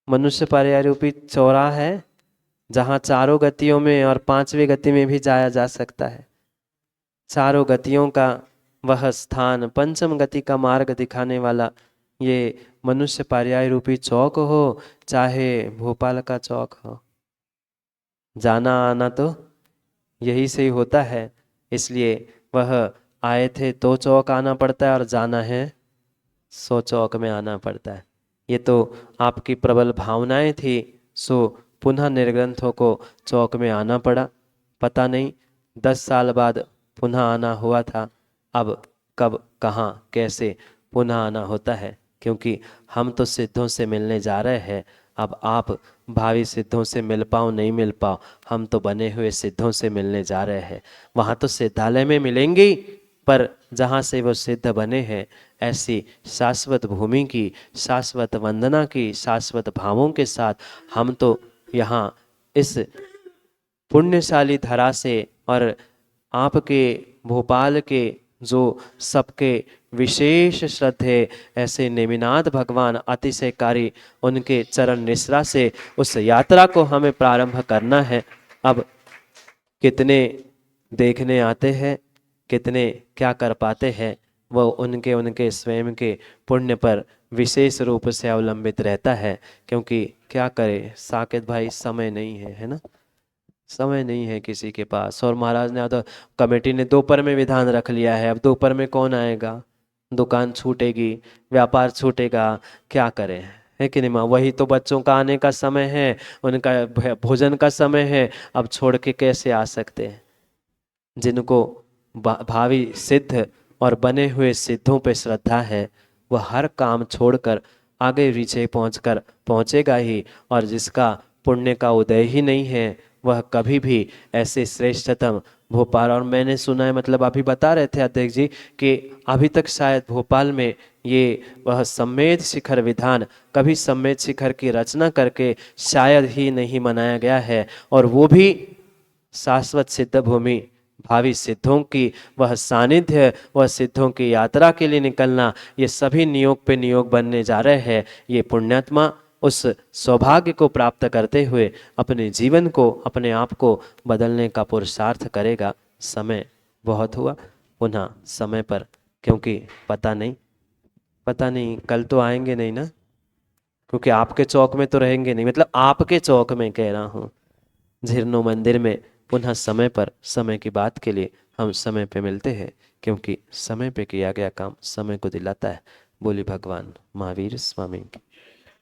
मनुष्य पर्याय रूपी चौराहा है जहाँ चारों गतियों में और पांचवी गति में भी जाया जा सकता है। चारों गतियों का वह स्थान, पंचम गति का मार्ग दिखाने वाला ये मनुष्य पर्याय रूपी चौक हो, चाहे भोपाल का चौक हो, जाना आना तो यही से ही होता है। इसलिए वह आए थे तो चौक आना पड़ता है, और जाना है सो चौक में आना पड़ता है। ये तो आपकी प्रबल भावनाएं थी, सो पुनः निर्ग्रंथों को चौक में आना पड़ा। पता नहीं 10 साल बाद पुनः आना हुआ था, अब कब कहाँ कैसे पुनः आना होता है, क्योंकि हम तो सिद्धों से मिलने जा रहे हैं। अब आप भावी सिद्धों से मिल पाओ नहीं मिल पाओ, हम तो बने हुए सिद्धों से मिलने जा रहे हैं। वहाँ तो सिद्धालय में मिलेंगे ही, पर जहाँ से वो सिद्ध बने हैं, ऐसी शाश्वत भूमि की, शाश्वत वंदना की, शाश्वत भावों के साथ हम तो यहाँ इस पुण्यशाली धरा से और आपके भोपाल के जो सबके विशेष श्रद्धेय ऐसे नेमिनाथ भगवान अतिशयकारी, उनके चरण निश्रा से उस यात्रा को हमें प्रारंभ करना है। अब कितने देखने आते हैं, कितने क्या कर पाते हैं, वो उनके उनके स्वयं के पुण्य पर विशेष रूप से अवलंबित रहता है। क्योंकि क्या करे साकेत भाई, समय नहीं है ना, समय नहीं है किसी के पास। और महाराज ने तो कमेटी ने दोपहर में विधान रख लिया है, अब दोपहर में कौन आएगा, दुकान छूटेगी, व्यापार छूटेगा, क्या करें, है कि नहीं माँ। वही तो बच्चों का आने का समय है, उनका भोजन का समय है, अब छोड़ के कैसे आ सकते हैं। जिनको भावी सिद्ध और बने हुए सिद्धों पे श्रद्धा है, वह हर काम छोड़कर आगे पीछे पहुंचेगा ही। और जिसका पुण्य का उदय ही नहीं है, वह कभी भी ऐसे श्रेष्ठतम भोपाल, और मैंने सुना है, मतलब अभी बता रहे थे अध्यक्ष जी कि अभी तक शायद भोपाल में ये वह सम्मेद शिखर विधान, कभी सम्मेद शिखर की रचना करके शायद ही नहीं मनाया गया है। और वो भी शाश्वत सिद्ध भूमि, भावी सिद्धों की वह सानिध्य, वह सिद्धों की यात्रा के लिए निकलना, ये सभी नियोग पे नियोग बनने जा रहे हैं। ये पुण्यात्मा उस सौभाग्य को प्राप्त करते हुए अपने जीवन को, अपने आप को बदलने का पुरुषार्थ करेगा। समय बहुत हुआ, पुनः समय पर, क्योंकि पता नहीं कल तो आएंगे नहीं ना, क्योंकि आपके चौक में तो रहेंगे नहीं, मतलब आपके चौक में कह रहा हूँ, झिरनो मंदिर में पुनः समय पर, समय की बात के लिए हम समय पे मिलते हैं। क्योंकि समय पे किया गया काम समय को दिलाता है। बोली भगवान महावीर स्वामी की।